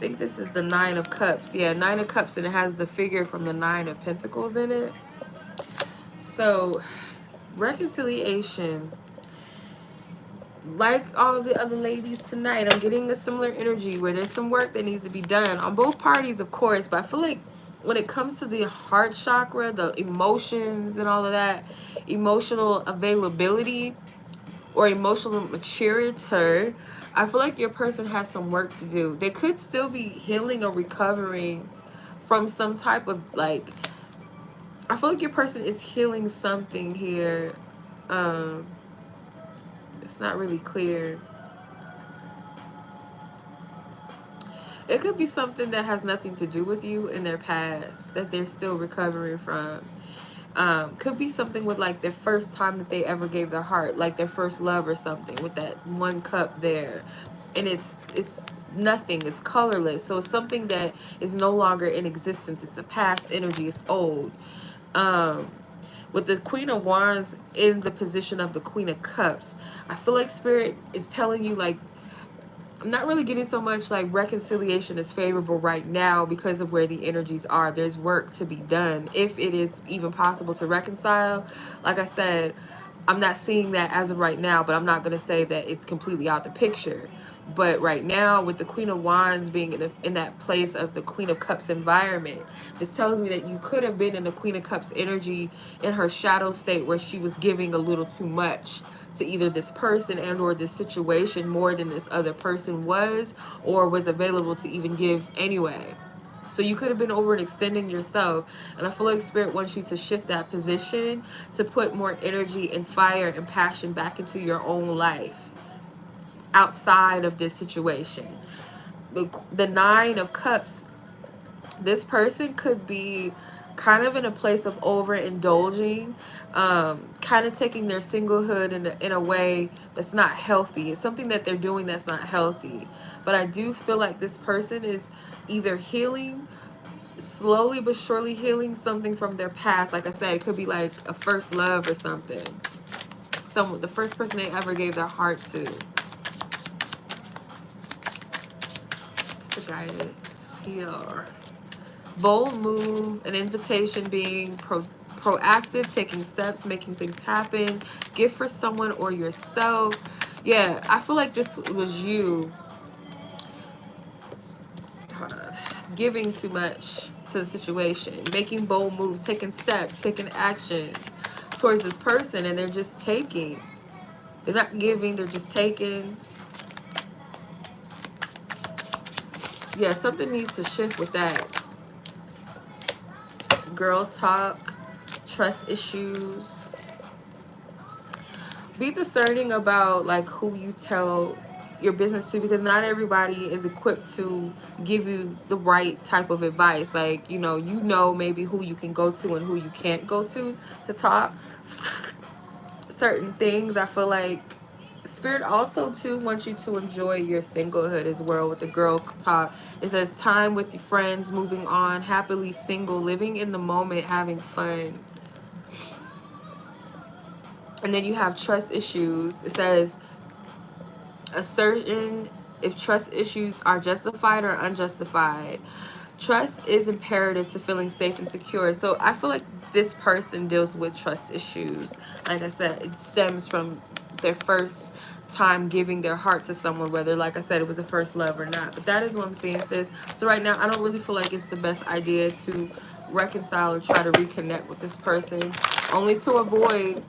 A: think this is the Nine of Cups. Yeah, Nine of Cups, and it has the figure from the Nine of Pentacles in it. So, reconciliation. Like all the other ladies tonight, I'm getting a similar energy where there's some work that needs to be done on both parties, of course. But I feel like when it comes to the heart chakra, the emotions and all of that, emotional availability or emotional maturity, I feel like your person has some work to do. They could still be healing or recovering from some type of, like, I feel like your person is healing something here. It's not really clear. It could be something that has nothing to do with you in their past that they're still recovering from. Could be something with like their first time that they ever gave their heart, like their first love or something, with that one cup there. And it's nothing, it's colorless. So it's something that is no longer in existence. It's a past energy, it's old. With the Queen of Wands in the position of the Queen of Cups, I feel like Spirit is telling you, like, I'm not really getting so much like reconciliation is favorable right now because of where the energies are. There's work to be done if it is even possible to reconcile. Like I said, I'm not seeing that as of right now, but I'm not going to say that it's completely out the picture. But right now, with the Queen of Wands being in that place of the Queen of Cups environment, this tells me that you could have been in the Queen of Cups energy in her shadow state where she was giving a little too much to either this person and or this situation more than this other person was or was available to even give anyway. So you could have been overextending yourself. And I feel like Spirit wants you to shift that position to put more energy and fire and passion back into your own life outside of this situation. The Nine of Cups, this person could be kind of in a place of overindulging, kind of taking their singlehood in a way that's not healthy. It's something that they're doing that's not healthy. But I do feel like this person is either healing, slowly but surely healing something from their past. Like I said, it could be like a first love or something. The first person they ever gave their heart to. It's the guidance here. Bold move, an invitation, being proactive, taking steps, making things happen, gift for someone or yourself. Yeah, I feel like this was you giving too much to the situation, making bold moves, taking steps, taking actions towards this person, and they're just taking. They're not giving, they're just taking. Yeah, something needs to shift with that. Girl talk, trust issues. Be discerning about like who you tell your business to, because not everybody is equipped to give you the right type of advice. Like, you know maybe who you can go to and who you can't go to talk certain things. I feel like Spirit also too wants you to enjoy your singlehood as well. With the girl talk, it says time with your friends, moving on, happily single, living in the moment, having fun. And then you have trust issues. It says ascertain if trust issues are justified or unjustified. Trust is imperative to feeling safe and secure. So I feel like this person deals with trust issues. Like I said, it stems from their first time giving their heart to someone, whether, like I said, it was a first love or not. But that is what I'm seeing, sis. So right now, I don't really feel like it's the best idea to reconcile or try to reconnect with this person, only to avoid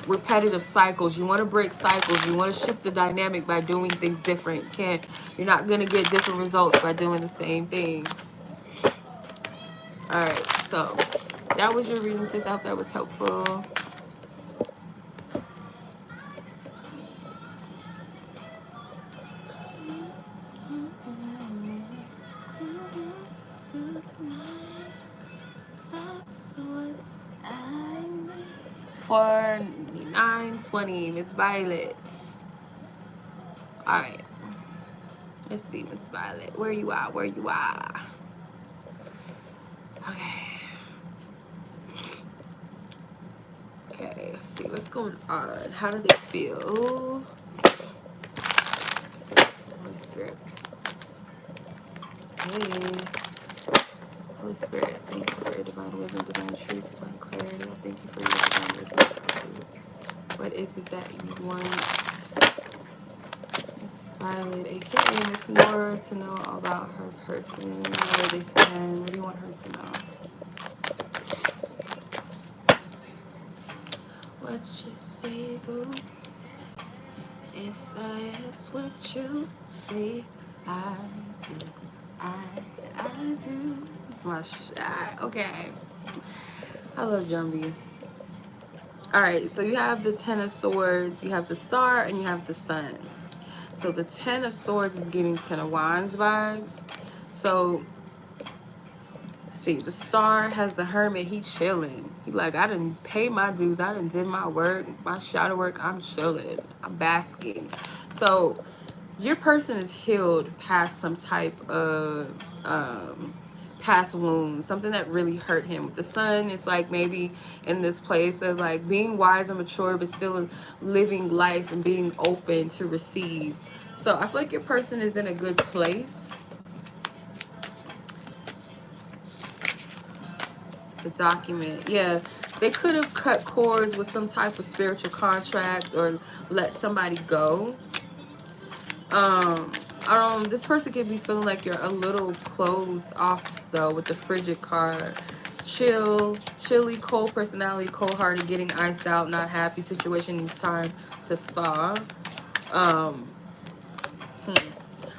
A: repetitive cycles. You want to break cycles. You want to shift the dynamic by doing things different. You're not going to get different results by doing the same thing. All right, so that was your reading, sis. I hope that was helpful. For 920, Miss Violet. All right, let's see, Miss Violet, where you are? Okay, let's see what's going on. How do they feel? Holy Spirit. Holy Spirit, thank you for your divine wisdom, divine truth, divine clarity. I thank you for your divine wisdom, divine truth. What is it that you want Miss Violet, aka Miss Nora, to know about her person? Where they stand? What do you want her to know? What you say, boo? If I ask what you say, I do. I do. It's my okay. I love Jumbie. Alright, so you have the Ten of Swords, you have the Star, and you have the Sun. So the Ten of Swords is giving Ten of Wands vibes. So, see, the Star has the Hermit. He chilling. He like, I done paid my dues. I done did my work, my shadow work. I'm chilling. I'm basking. So, your person is healed past some type of past wound, something that really hurt him. With the Sun, it's like maybe in this place of like being wise and mature, but still living life and being open to receive. So I feel like your person is in a good place. The document, yeah, they could have cut cords with some type of spiritual contract or let somebody go. This person could be feeling like you're a little closed off though with the frigid card. Chilly, cold personality, cold hearted, getting iced out, not happy, situation needs time to thaw. I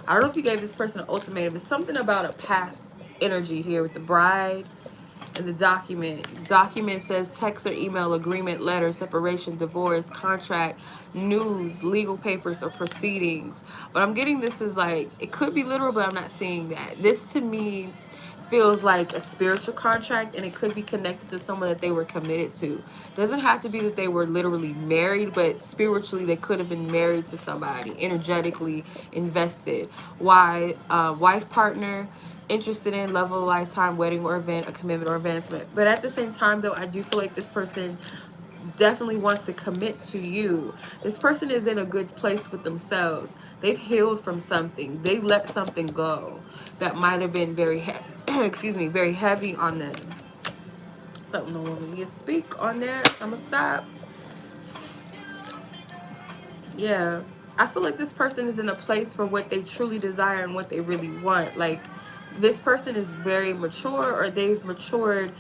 A: don't know if you gave this person an ultimatum. It's something about a past energy here with the Bride and the document. The document says text or email, agreement, letter, separation, divorce, contract, news, legal papers, or proceedings. But I'm getting this as like, it could be literal, but I'm not seeing that. This to me feels like a spiritual contract, and it could be connected to someone that they were committed to. Doesn't have to be that they were literally married, but spiritually they could have been married to somebody, energetically invested. Why? Wife, partner, interested in, love of a lifetime, wedding or event, a commitment or advancement. But at the same time though, I do feel like this person definitely wants to commit to you. This person is in a good place with themselves. They've healed from something. They let something go that might have been very excuse me, very heavy on them. Something no woman can speak on that, so I'm gonna stop. Yeah, I feel like this person is in a place for what they truly desire and what they really want. Like, this person is very mature, or they've matured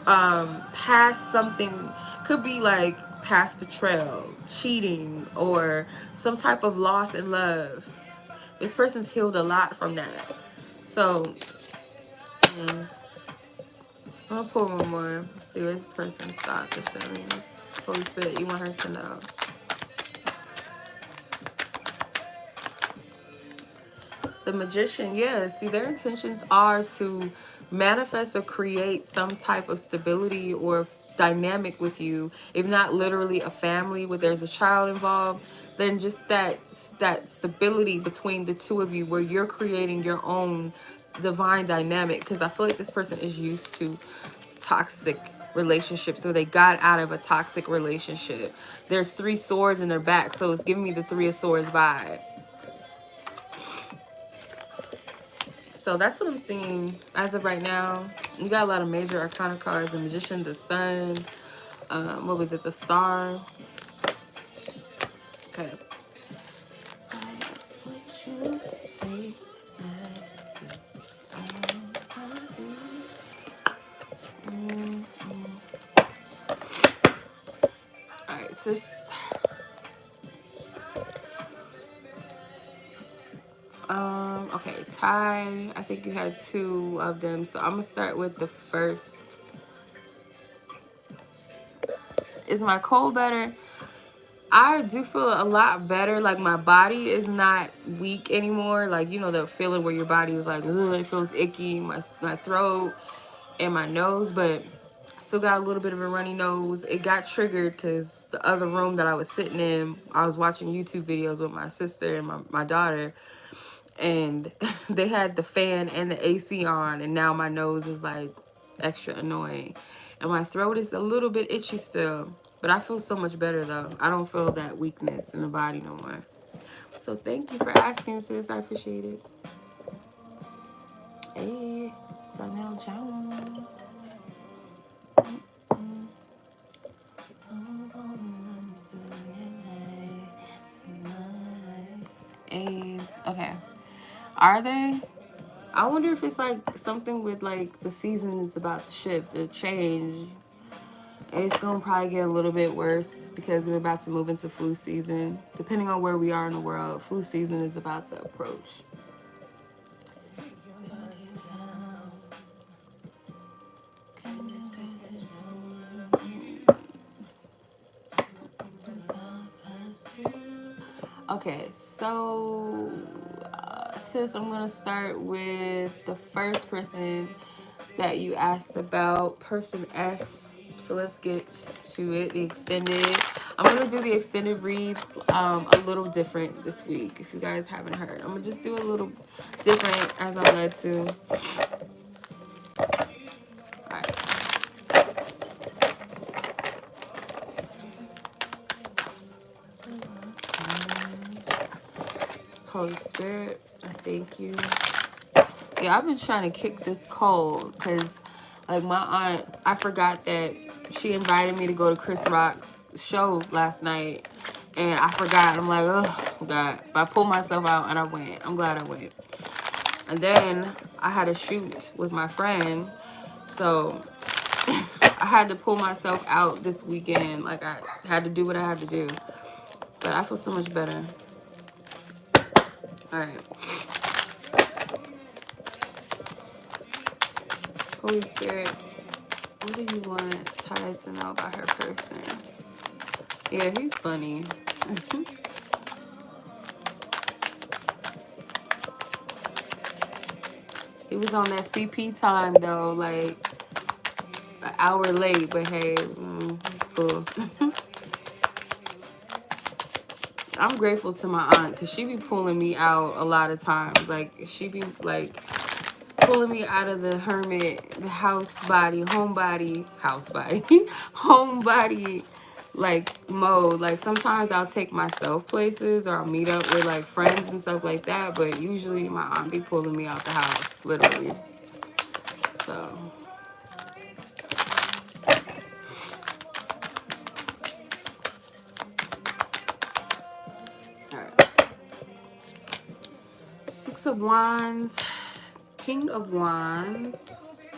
A: past something. Could be like past betrayal, cheating, or some type of loss in love. This person's healed a lot from that. So I'm gonna pull one more, see what this person's thoughts and feelings. Holy Spirit, you want her to know. The Magician, yeah, see, their intentions are to manifest or create some type of stability or dynamic with you. If not literally a family where there's a child involved, then just that stability between the two of you where you're creating your own divine dynamic. Because I feel like this person is used to toxic relationships, so they got out of a toxic relationship. There's 3 swords in their back, so it's giving me the 3 of Swords vibe. So that's what I'm seeing as of right now. You got a lot of major arcana cards: the Magician, the Sun, what was it, the Star. Okay. That's what you say. Alright, sis. Okay, Ty, I think you had 2 of them, so I'm gonna start with the first. Is my cold better? I do feel a lot better. Like, my body is not weak anymore. Like, you know, the feeling where your body is like, ugh, it feels icky, my throat and my nose, but I still got a little bit of a runny nose. It got triggered because the other room that I was sitting in, I was watching YouTube videos with my sister and my daughter, and they had the fan and the AC on, and now my nose is like extra annoying, and my throat is a little bit itchy still, but I feel so much better though. I don't feel that weakness in the body no more. So thank you for asking, sis. I appreciate it. Hey, Donnell Jones. Hey, okay. Are they? I wonder if it's like something with like the season is about to shift or change. And it's gonna probably get a little bit worse because we're about to move into flu season. Depending on where we are in the world, flu season is about to approach. Okay, so sis, I'm gonna start with the first person that you asked about, person S. So let's get to it. The extended. I'm gonna do the extended reads a little different this week. If you guys haven't heard, I'm gonna just do a little different as I'm led to. All right. Holy Spirit, I thank you. Yeah, I've been trying to kick this cold because, like, my aunt, I forgot that she invited me to go to Chris Rock's show last night, and I forgot. I'm like, oh, God. But I pulled myself out, and I went. I'm glad I went. And then I had a shoot with my friend, so I had to pull myself out this weekend. Like, I had to do what I had to do. But I feel so much better. All right. Holy Spirit, what do you want Ty's to know about her person? Yeah, he's funny. He was on that CP time, though, like an hour late, but hey, it's cool. I'm grateful to my aunt because she be pulling me out a lot of times. Like, she be, like, pulling me out of the hermit, the homebody, like, mode. Like, sometimes I'll take myself places or I'll meet up with, like, friends and stuff like that. But usually my aunt be pulling me out the house, literally. So... Six of Wands, King of Wands,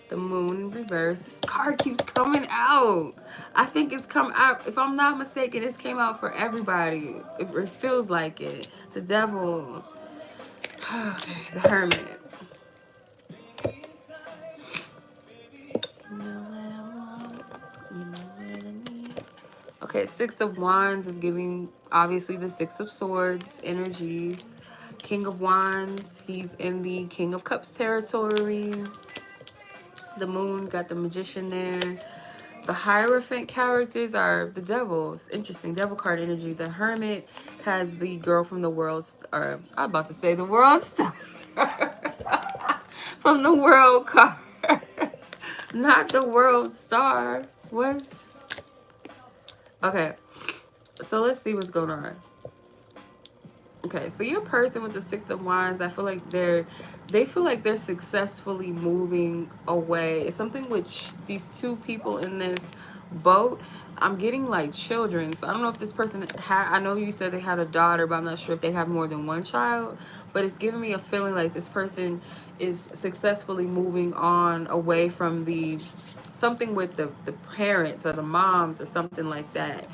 A: the Moon in reverse. This card keeps coming out. I think it's come out, if I'm not mistaken, it's came out for everybody. It feels like it. The Devil. Okay, the Hermit. You know what I want. You know what I need. Okay, Six of Wands is giving, obviously, the Six of Swords energies. King of Wands, he's in the King of Cups territory. The Moon got the Magician there. The Hierophant characters are the devils. Interesting. Devil card energy. The Hermit has the girl from the world. Or I'm about to say the world star. From the world card. Not the world star. What? Okay. So let's see what's going on. Okay, so your person with the Six of Wands, I feel like they feel like they're successfully moving away. It's something with these two people in this boat. I'm getting like children. So I don't know if this person I know you said they had a daughter, but I'm not sure if they have more than one child. But it's giving me a feeling like this person is successfully moving on away from something with the parents or the moms or something like that.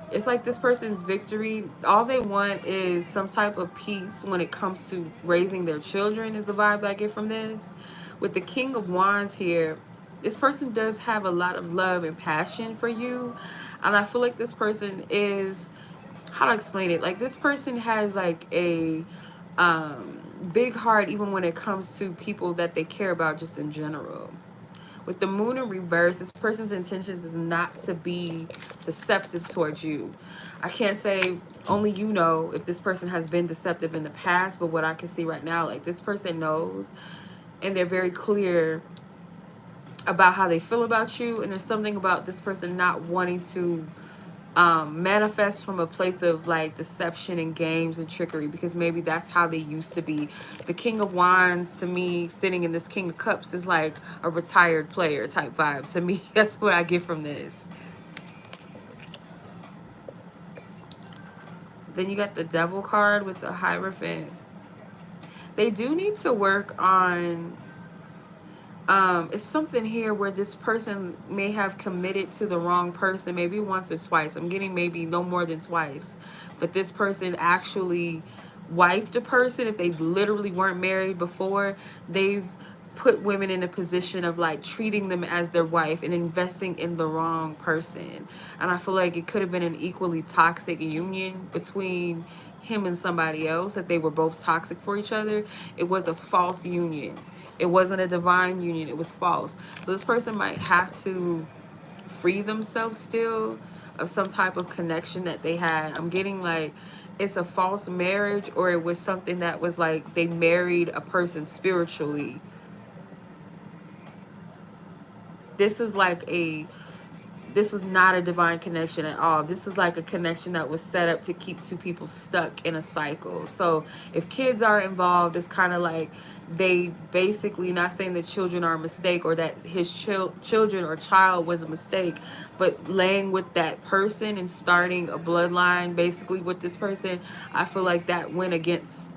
A: It's like this person's victory, all they want is some type of peace when it comes to raising their children, is the vibe I get from this. With the King of Wands here, this person does have a lot of love and passion for you. And I feel like this person is, how to explain it? Like, this person has like a big heart even when it comes to people that they care about just in general. With the Moon in reverse, this person's intentions is not to be deceptive towards you. I can't say, only you know if this person has been deceptive in the past, but what I can see right now, like, this person knows and they're very clear about how they feel about you, and there's something about this person not wanting to manifest from a place of like deception and games and trickery, because maybe that's how they used to be. The King of Wands, to me, sitting in this King of Cups, is like a retired player type vibe to me. That's what I get from this. Then you got the Devil card with the Hierophant. They do need to work on, it's something here where this person may have committed to the wrong person, maybe once or twice. I'm getting maybe no more than twice. But this person actually wifed a person. If they literally weren't married before, they've put women in a position of like treating them as their wife and investing in the wrong person. And I feel like it could have been an equally toxic union between him and somebody else, that they were both toxic for each other. It was a false union. It wasn't a divine union. It was false. So this person might have to free themselves still of some type of connection that they had. I'm getting like it's a false marriage, or it was something that was like they married a person spiritually. This is like this was not a divine connection at all. This is like a connection that was set up to keep two people stuck in a cycle. So if kids are involved, it's kind of like they basically, not saying that children are a mistake or that his children or child was a mistake, but laying with that person and starting a bloodline basically with this person, I feel like that went against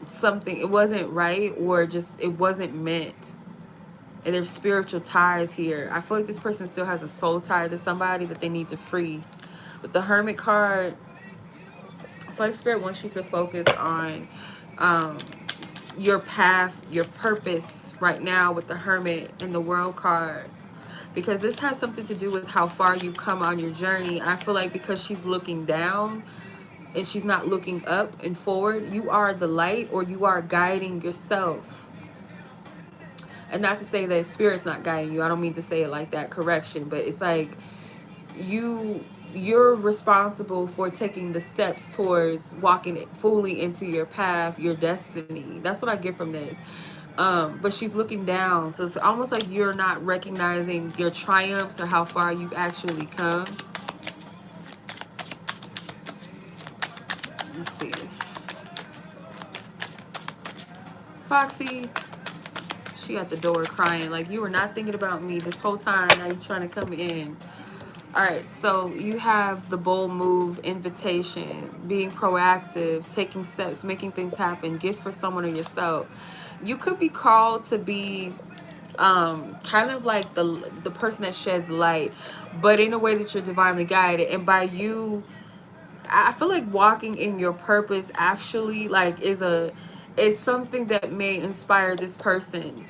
A: something. It wasn't right, or just it wasn't meant. And there's spiritual ties here. I feel like this person still has a soul tie to somebody that they need to free. With the Hermit card, I feel like Spirit wants you to focus on your path, your purpose right now with the Hermit and the World card. Because this has something to do with how far you've come on your journey. I feel like because she's looking down and she's not looking up and forward, you are the light, or you are guiding yourself. And not to say that Spirit's not guiding you. I don't mean to say it like that. Correction. But it's like you're responsible for taking the steps towards walking fully into your path, your destiny. That's what I get from this. But she's looking down. So it's almost like you're not recognizing your triumphs or how far you've actually come. Let's see. Foxy. She at the door crying like, you were not thinking about me this whole time. Now you're trying to come in. All right, so you have the bold move, invitation, being proactive, taking steps, making things happen, gift for someone or yourself. You could be called to be kind of like the person that sheds light, but in a way that you're divinely guided. And by you, I feel like walking in your purpose actually like is something that may inspire this person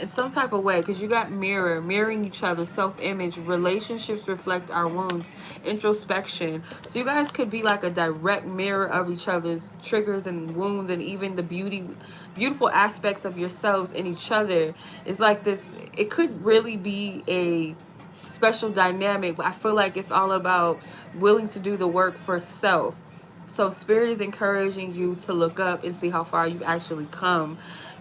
A: in some type of way, because you got mirroring each other, self-image, relationships reflect our wounds, introspection. So you guys could be like a direct mirror of each other's triggers and wounds, and even the beautiful aspects of yourselves in each other. It's like this, it could really be a special dynamic, but I feel like it's all about willing to do the work for self. So Spirit is encouraging you to look up and see how far you've actually come.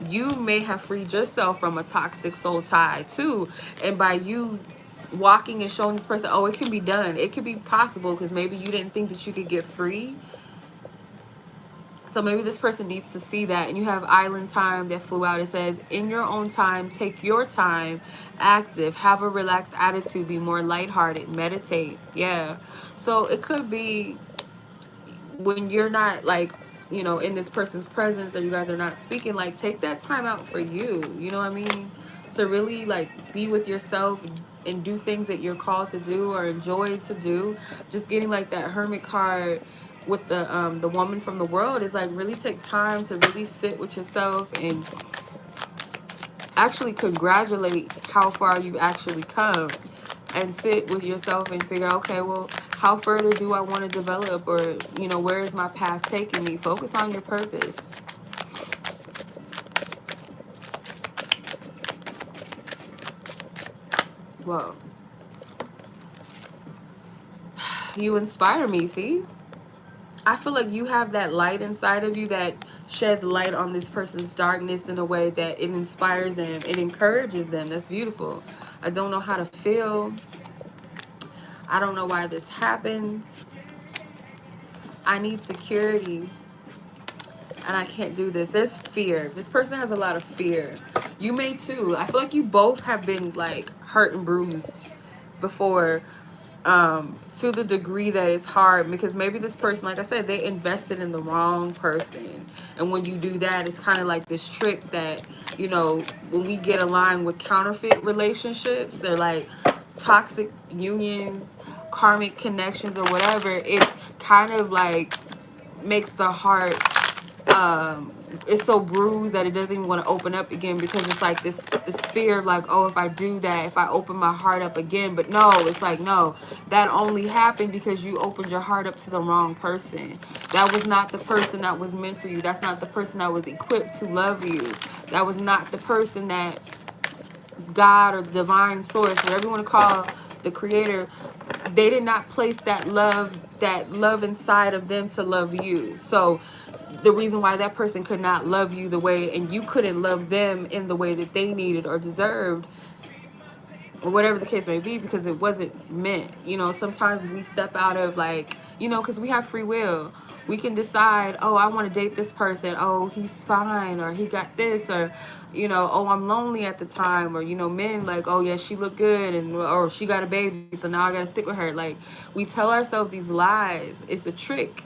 A: You may have freed yourself from a toxic soul tie too. And by you walking and showing this person, oh, it can be done. It can be possible, because maybe you didn't think that you could get free. So maybe this person needs to see that. And you have Island Time that flew out. It says, in your own time, take your time, active, have a relaxed attitude, be more lighthearted, meditate. Yeah. So it could be when you're not like, you know, in this person's presence, or you guys are not speaking, like take that time out for you, you know what I mean, to really like be with yourself and do things that you're called to do or enjoy to do. Just getting like that Hermit card with the woman from the world is like, really take time to really sit with yourself and actually congratulate how far you've actually come, and sit with yourself and figure, okay, well, how further do I want to develop, or, you know, where is my path taking me? Focus on your purpose. Whoa. You inspire me, see? I feel like you have that light inside of you that sheds light on this person's darkness in a way that it inspires them. It encourages them. That's beautiful. I don't know how to feel. I don't know why this happens. I need security, and I can't do this. There's fear. This person has a lot of fear. You may too. I feel like you both have been like hurt and bruised before, to the degree that it's hard, because maybe this person, like I said, they invested in the wrong person. And when you do that, it's kind of like this trick that, you know, when we get aligned with counterfeit relationships, they're like toxic unions, karmic connections, or whatever. It kind of like makes the heart, it's so bruised that it doesn't even want to open up again, because it's like this fear of like, oh, if I do that, if I open my heart up again. But no, it's like, no, that only happened because you opened your heart up to the wrong person. That was not the person that was meant for you. That's not the person that was equipped to love you. That was not the person that God or the divine source, whatever you want to call the creator, they did not place that love inside of them to love you. So the reason why that person could not love you the way, and you couldn't love them in the way that they needed or deserved, or whatever the case may be, because it wasn't meant. You know, sometimes we step out of like, you know, because we have free will. We can decide, oh, I want to date this person. Oh, he's fine, or he got this, or, you know, oh, I'm lonely at the time, or, you know, men like, oh yeah, she looked good, and or she got a baby, so now I got to stick with her. Like, we tell ourselves these lies. It's a trick.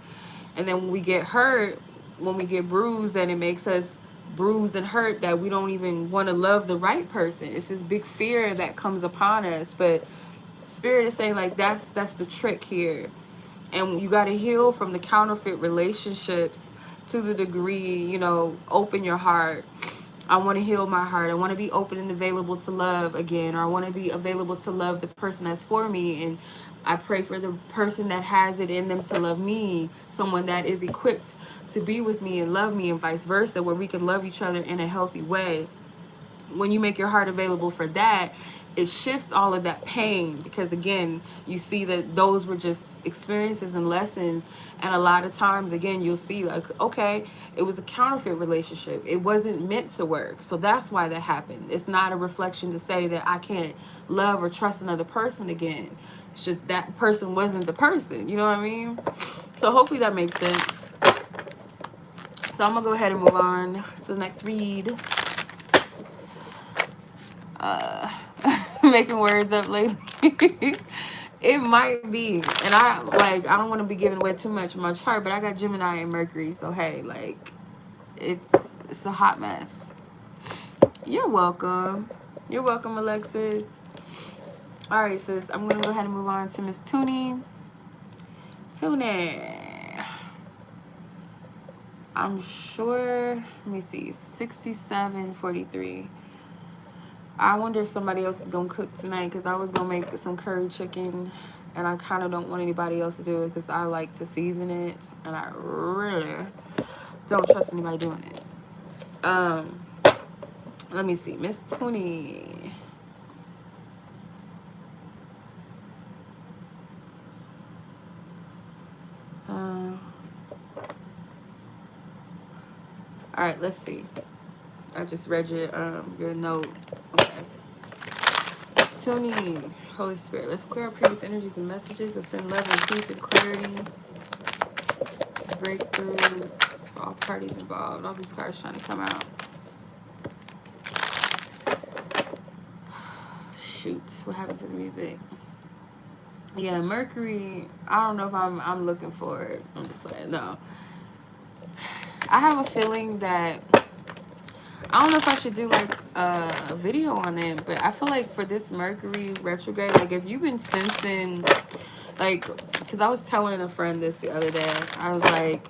A: And then when we get hurt, when we get bruised, and it makes us bruised and hurt that we don't even want to love the right person. It's this big fear that comes upon us. But Spirit is saying like that's the trick here. And you got to heal from the counterfeit relationships to the degree, you know, open your heart. I want to heal my heart. I want to be open and available to love again. Or I want to be available to love the person that's for me. And I pray for the person that has it in them to love me. Someone that is equipped to be with me and love me, and vice versa, where we can love each other in a healthy way. When you make your heart available for that, it shifts all of that pain, because again, you see that those were just experiences and lessons. And a lot of times, again, you'll see like, okay, it was a counterfeit relationship. It wasn't meant to work. So that's why that happened. It's not a reflection to say that I can't love or trust another person again. It's just that person wasn't the person. You know what I mean? So hopefully that makes sense. So I'm going to go ahead and move on to the next read. Making words up lately. It might be. And I don't want to be giving away too much of my chart, but I got Gemini and Mercury. So hey, like it's a hot mess. You're welcome. You're welcome, Alexis. All right, sis. I'm going to go ahead and move on to Miss Toonie. Toonie. I'm sure, let me see, 6743. I wonder if somebody else is going to cook tonight, because I was going to make some curry chicken, and I kind of don't want anybody else to do it because I like to season it, and I really don't trust anybody doing it. Let me see, Miss Toonie. All right, let's see. I just read your note. Okay. Tony, Holy Spirit, let's clear up previous energies and messages. Let's send love and peace and clarity. Breakthroughs for all parties involved. All these cards trying to come out. Shoot, what happened to the music? Yeah, Mercury, I don't know if I'm looking for it. I'm just saying, no. I have a feeling that, I don't know if I should do like a video on it, but I feel like for this Mercury retrograde, like if you've been sensing, like, because I was telling a friend this the other day, I was like,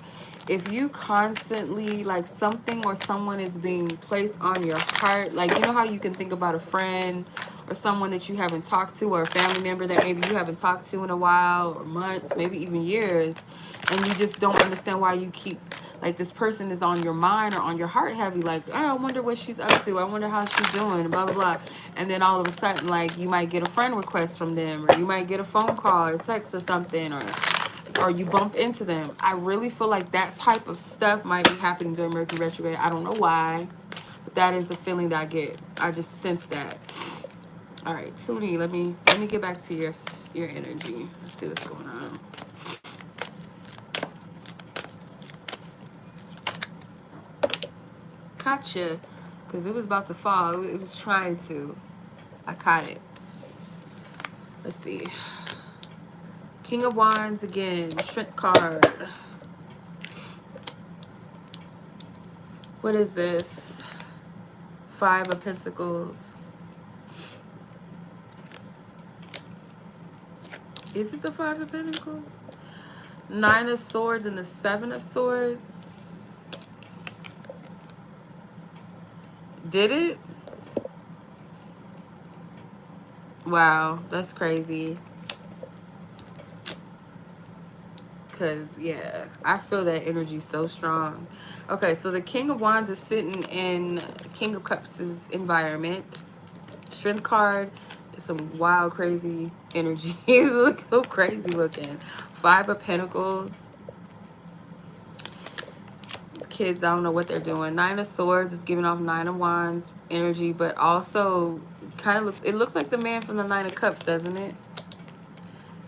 A: if you constantly, like something or someone is being placed on your heart, like, you know how you can think about a friend or someone that you haven't talked to, or a family member that maybe you haven't talked to in a while, or months, maybe even years, and you just don't understand why you keep, like, this person is on your mind or on your heart heavy, like, oh, I wonder what she's up to, I wonder how she's doing, blah, blah, blah. And then all of a sudden, like, you might get a friend request from them, or you might get a phone call or text or something, or you bump into them. I really feel like that type of stuff might be happening during Mercury retrograde. I don't know why, but that is the feeling that I get. I just sense that. All right, Toonie, let me get back to your energy. Let's see what's going on. Gotcha, because it was about to fall. It was trying to. I caught it. Let's see. King of Wands again. Strength card. What is this? Five of Pentacles. Is it the Five of Pentacles? Nine of Swords and the Seven of Swords. Did it? Wow, that's crazy. Because, yeah, I feel that energy so strong. Okay, so the King of Wands is sitting in King of Cups' environment. Strength card is some wild, crazy energy. It's so crazy looking. Five of Pentacles. Kids, I don't know what they're doing. Nine of Swords is giving off Nine of Wands energy, but also kind of it looks like the man from the Nine of Cups, doesn't it?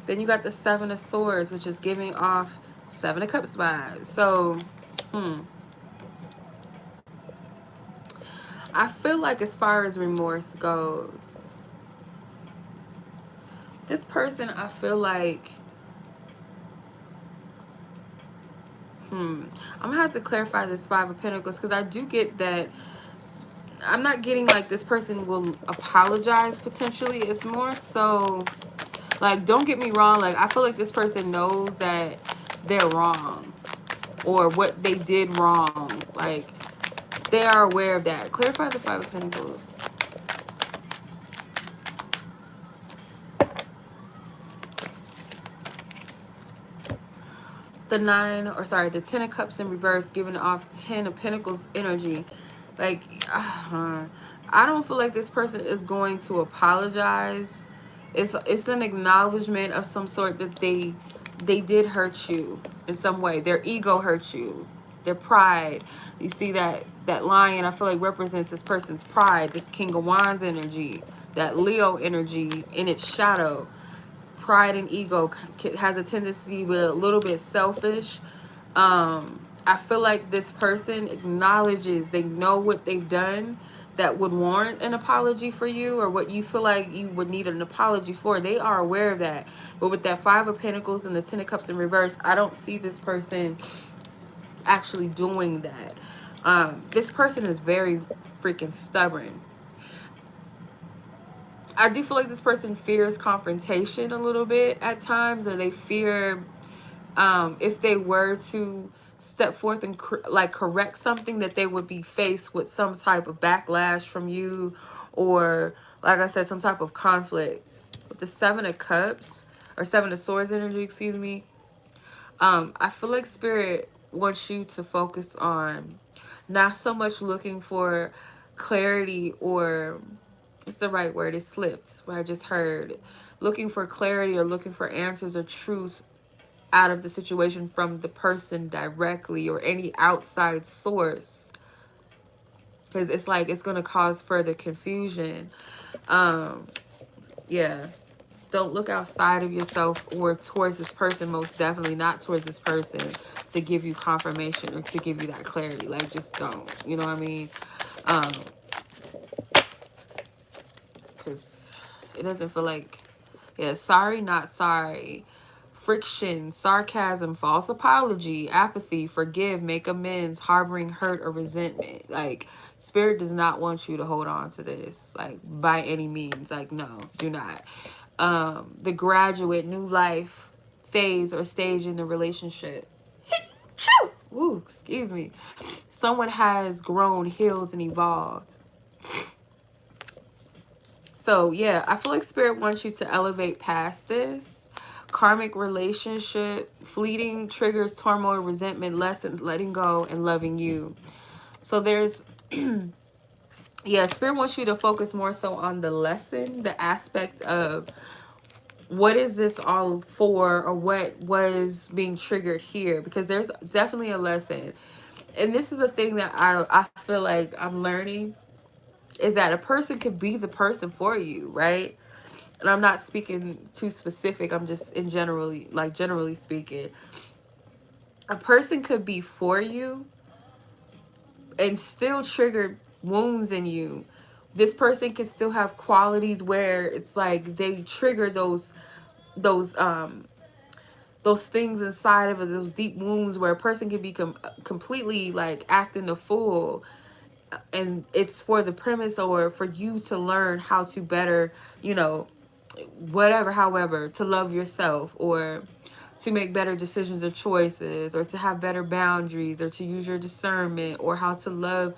A: Then you got the Seven of Swords, which is giving off Seven of Cups vibes. So, I feel like as far as remorse goes, this person, I feel like, I'm gonna have to clarify this Five of Pentacles, because I do get that. I'm not getting like this person will apologize potentially. It's more so like, don't get me wrong, like I feel like this person knows that they're wrong or what they did wrong. Like they are aware of that. Clarify the Five of Pentacles. The Ten of Cups in reverse, giving off Ten of Pentacles energy. Like, I don't feel like this person is going to apologize. It's an acknowledgement of some sort that they did hurt you in some way. Their ego hurt you. Their pride. You see that lion, I feel like represents this person's pride. This King of Wands energy. That Leo energy in its shadow. Pride and ego has a tendency to be a little bit selfish. I feel like this person acknowledges, they know what they've done that would warrant an apology for you, or what you feel like you would need an apology for. They are aware of that. But with that Five of Pentacles and the Ten of Cups in reverse, I don't see this person actually doing that. This person is very freaking stubborn. I do feel like this person fears confrontation a little bit at times, or they fear if they were to step forth and like correct something, that they would be faced with some type of backlash from you, or like I said, some type of conflict. With the Seven of Cups, or Seven of Swords energy, excuse me, I feel like Spirit wants you to focus on not so much looking for clarity, or it's the right word, it slipped what I just heard, looking for clarity or looking for answers or truth out of the situation from the person directly or any outside source, because it's like it's going to cause further confusion. Yeah, don't look outside of yourself or towards this person, most definitely not towards this person, to give you confirmation or to give you that clarity. Like, just don't, you know what I mean? Because it doesn't feel like, yeah, sorry, not sorry. Friction, sarcasm, false apology, apathy, forgive, make amends, harboring hurt or resentment. Like, Spirit does not want you to hold on to this, like, by any means. Like, no, do not. The graduate, new life phase or stage in the relationship. Ooh, excuse me. Someone has grown, healed, and evolved. So, yeah, I feel like Spirit wants you to elevate past this. Karmic relationship, fleeting triggers, turmoil, resentment, lessons, letting go, and loving you. So there's, yeah, Spirit wants you to focus more so on the lesson, the aspect of what is this all for, or what was being triggered here, because there's definitely a lesson. And this is a thing that I feel like I'm learning. is that a person could be the person for you, right? And I'm not speaking too specific. I'm just in generally, like generally speaking. A person could be for you and still trigger wounds in you. This person can still have qualities where it's like they trigger those those things inside of it, those deep wounds where a person can be completely like acting a fool, and it's for the premise or for you to learn how to better, you know, whatever, however, to love yourself, or to make better decisions or choices, or to have better boundaries, or to use your discernment, or how to love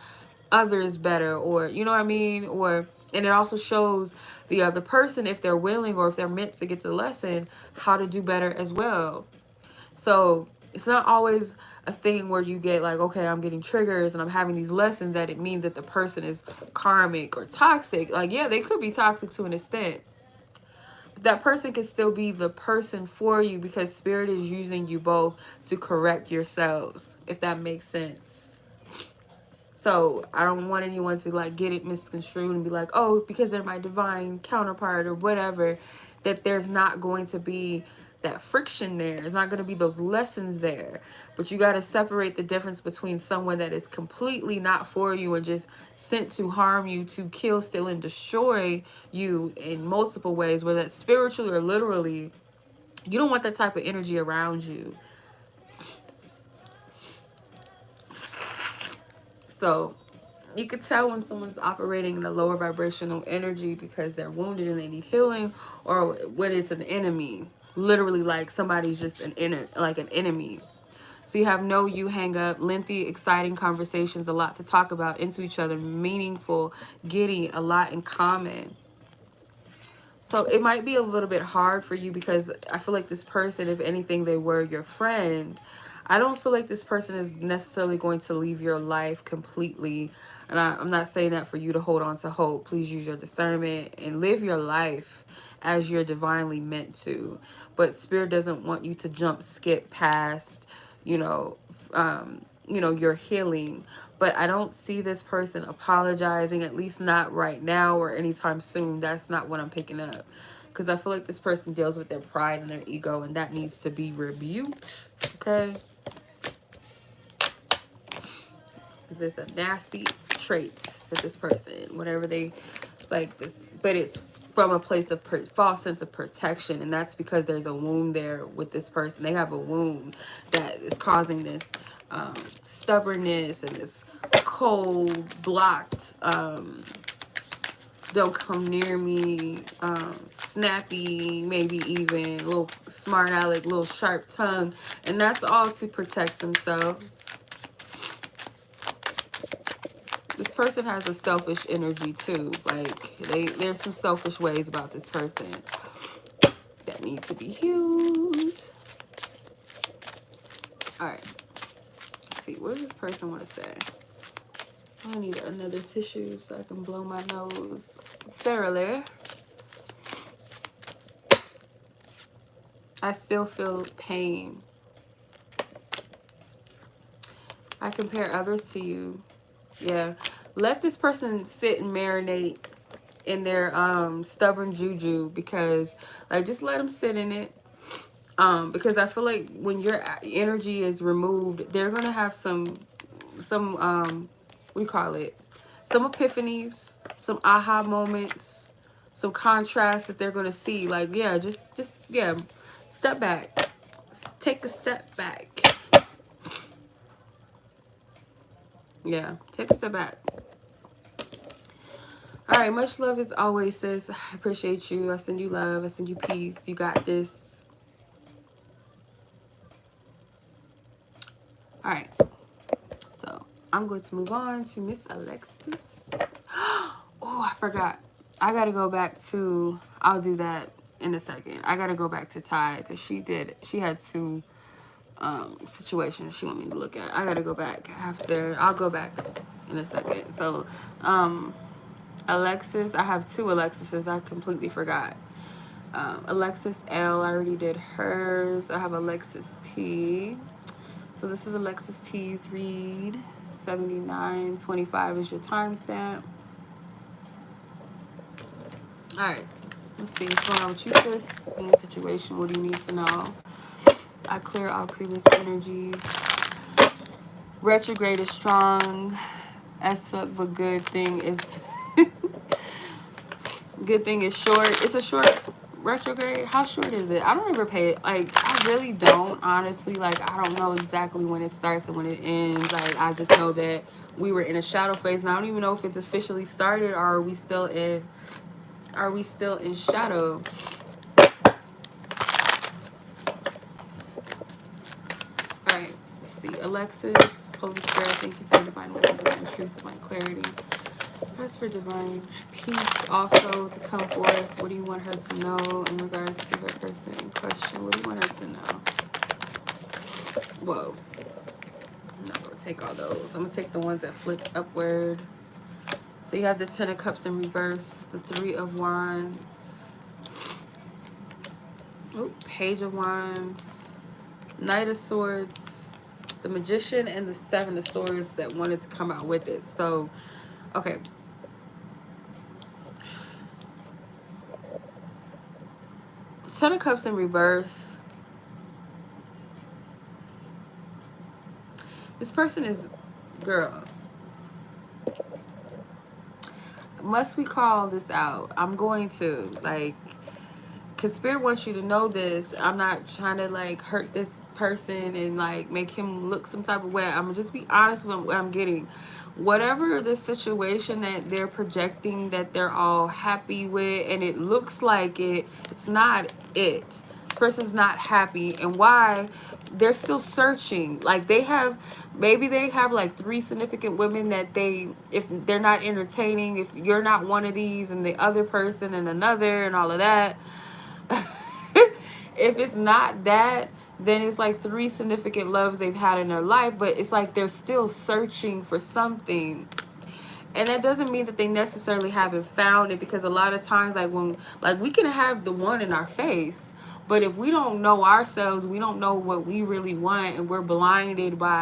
A: others better, or you know what I mean? Or, and it also shows the other person, if they're willing or if they're meant to get to the lesson, how to do better as well. So it's not always a thing where you get like, okay, I'm getting triggers and I'm having these lessons, that it means that the person is karmic or toxic. Like, yeah, they could be toxic to an extent. But that person can still be the person for you, because spirit is using you both to correct yourselves, if that makes sense. So I don't want anyone to like get it misconstrued and be like, oh, because they're my divine counterpart or whatever, that there's not going to be that friction there. It's not going to be those lessons there. But you got to separate the difference between someone that is completely not for you and just sent to harm you, to kill, steal, and destroy you in multiple ways, whether that's spiritually or literally. You don't want that type of energy around you. So you could tell when someone's operating in a lower vibrational energy because they're wounded and they need healing, or when it's an enemy. Literally, like somebody's just an enemy. So you have you hang up, lengthy, exciting conversations, a lot to talk about, into each other, meaningful, giddy, a lot in common. So it might be a little bit hard for you, because I feel like this person, if anything, they were your friend. I don't feel like this person is necessarily going to leave your life completely. And I'm not saying that for you to hold on to hope. Please use your discernment and live your life as you're divinely meant to. But spirit doesn't want you to skip past, your healing. But I don't see this person apologizing, at least not right now or anytime soon. That's not what I'm picking up. Because I feel like this person deals with their pride and their ego, and that needs to be rebuked. Okay? Because it's a nasty trait to this person. Whatever it's like this, but it's from a place of false sense of protection. And that's because there's a wound there with this person. They have a wound that is causing this stubbornness and this cold, blocked, don't come near me, snappy, maybe even a little smart aleck, little sharp tongue. And that's all to protect themselves. This person has a selfish energy too. Like there's some selfish ways about this person that need to be healed. All right. Let's see. What does this person want to say? I need another tissue so I can blow my nose thoroughly. I still feel pain. I compare others to you. Yeah. Let this person sit and marinate in their stubborn juju, because like just let them sit in it. Because I feel like when your energy is removed, they're gonna have some what do you call it? Some epiphanies, some aha moments, some contrasts that they're gonna see. Like, yeah, just step back. Take a step back. Yeah, take a step back. All right, much love as always, sis. I appreciate you. I send you love. I send you peace. You got this. All right. So I'm going to move on to Miss Alexis. Oh, I forgot. I got to go back to, I'll do that in a second. I got to go back to Ty, because she had two situations she want me to look at. I got to go back after. I'll go back in a second. So, Alexis, I have two Alexises. I completely forgot. Alexis L, I already did hers. I have Alexis T. So this is Alexis T's read. 7925 is your timestamp. Alright. Let's see what's going on with you, sis. In the situation, what do you need to know? I clear all previous energies. Retrograde is strong as fuck, but good thing is good thing is short. It's a short retrograde. How short is it? I don't ever pay it. Like, I really don't, honestly. Like, I don't know exactly when it starts and when it ends. Like, I just know that we were in a shadow phase, and I don't even know if it's officially started, or are we still in shadow. All right, let's see. Alexis, Holy Spirit, thank you for divine wisdom, divine truth, divine clarity. As for divine peace also to come forth, what do you want her to know in regards to her person in question? What do you want her to know? Whoa. I'm not going to take all those. I'm going to take the ones that flipped upward. So you have the Ten of Cups in reverse, the Three of Wands, Page of Wands, Knight of Swords, the Magician, and the Seven of Swords that wanted to come out with it. So, okay. Ten of Cups in reverse. This person is, girl, must we call this out? I'm going to, like, because Spirit wants you to know this. I'm not trying to, like, hurt this person and, like, make him look some type of way. I'm going to just be honest with what I'm getting. Whatever the situation that they're projecting that they're all happy with, and it looks like it's not it. This person's not happy. And why? They're still searching. Like, maybe they have like 3 significant women that if they're not entertaining, if you're not one of these and the other person and another and all of that. If it's not that, then it's like 3 significant loves they've had in their life, but it's like they're still searching for something. And that doesn't mean that they necessarily haven't found it, because a lot of times, like we can have the one in our face, but if we don't know ourselves, we don't know what we really want, and we're blinded by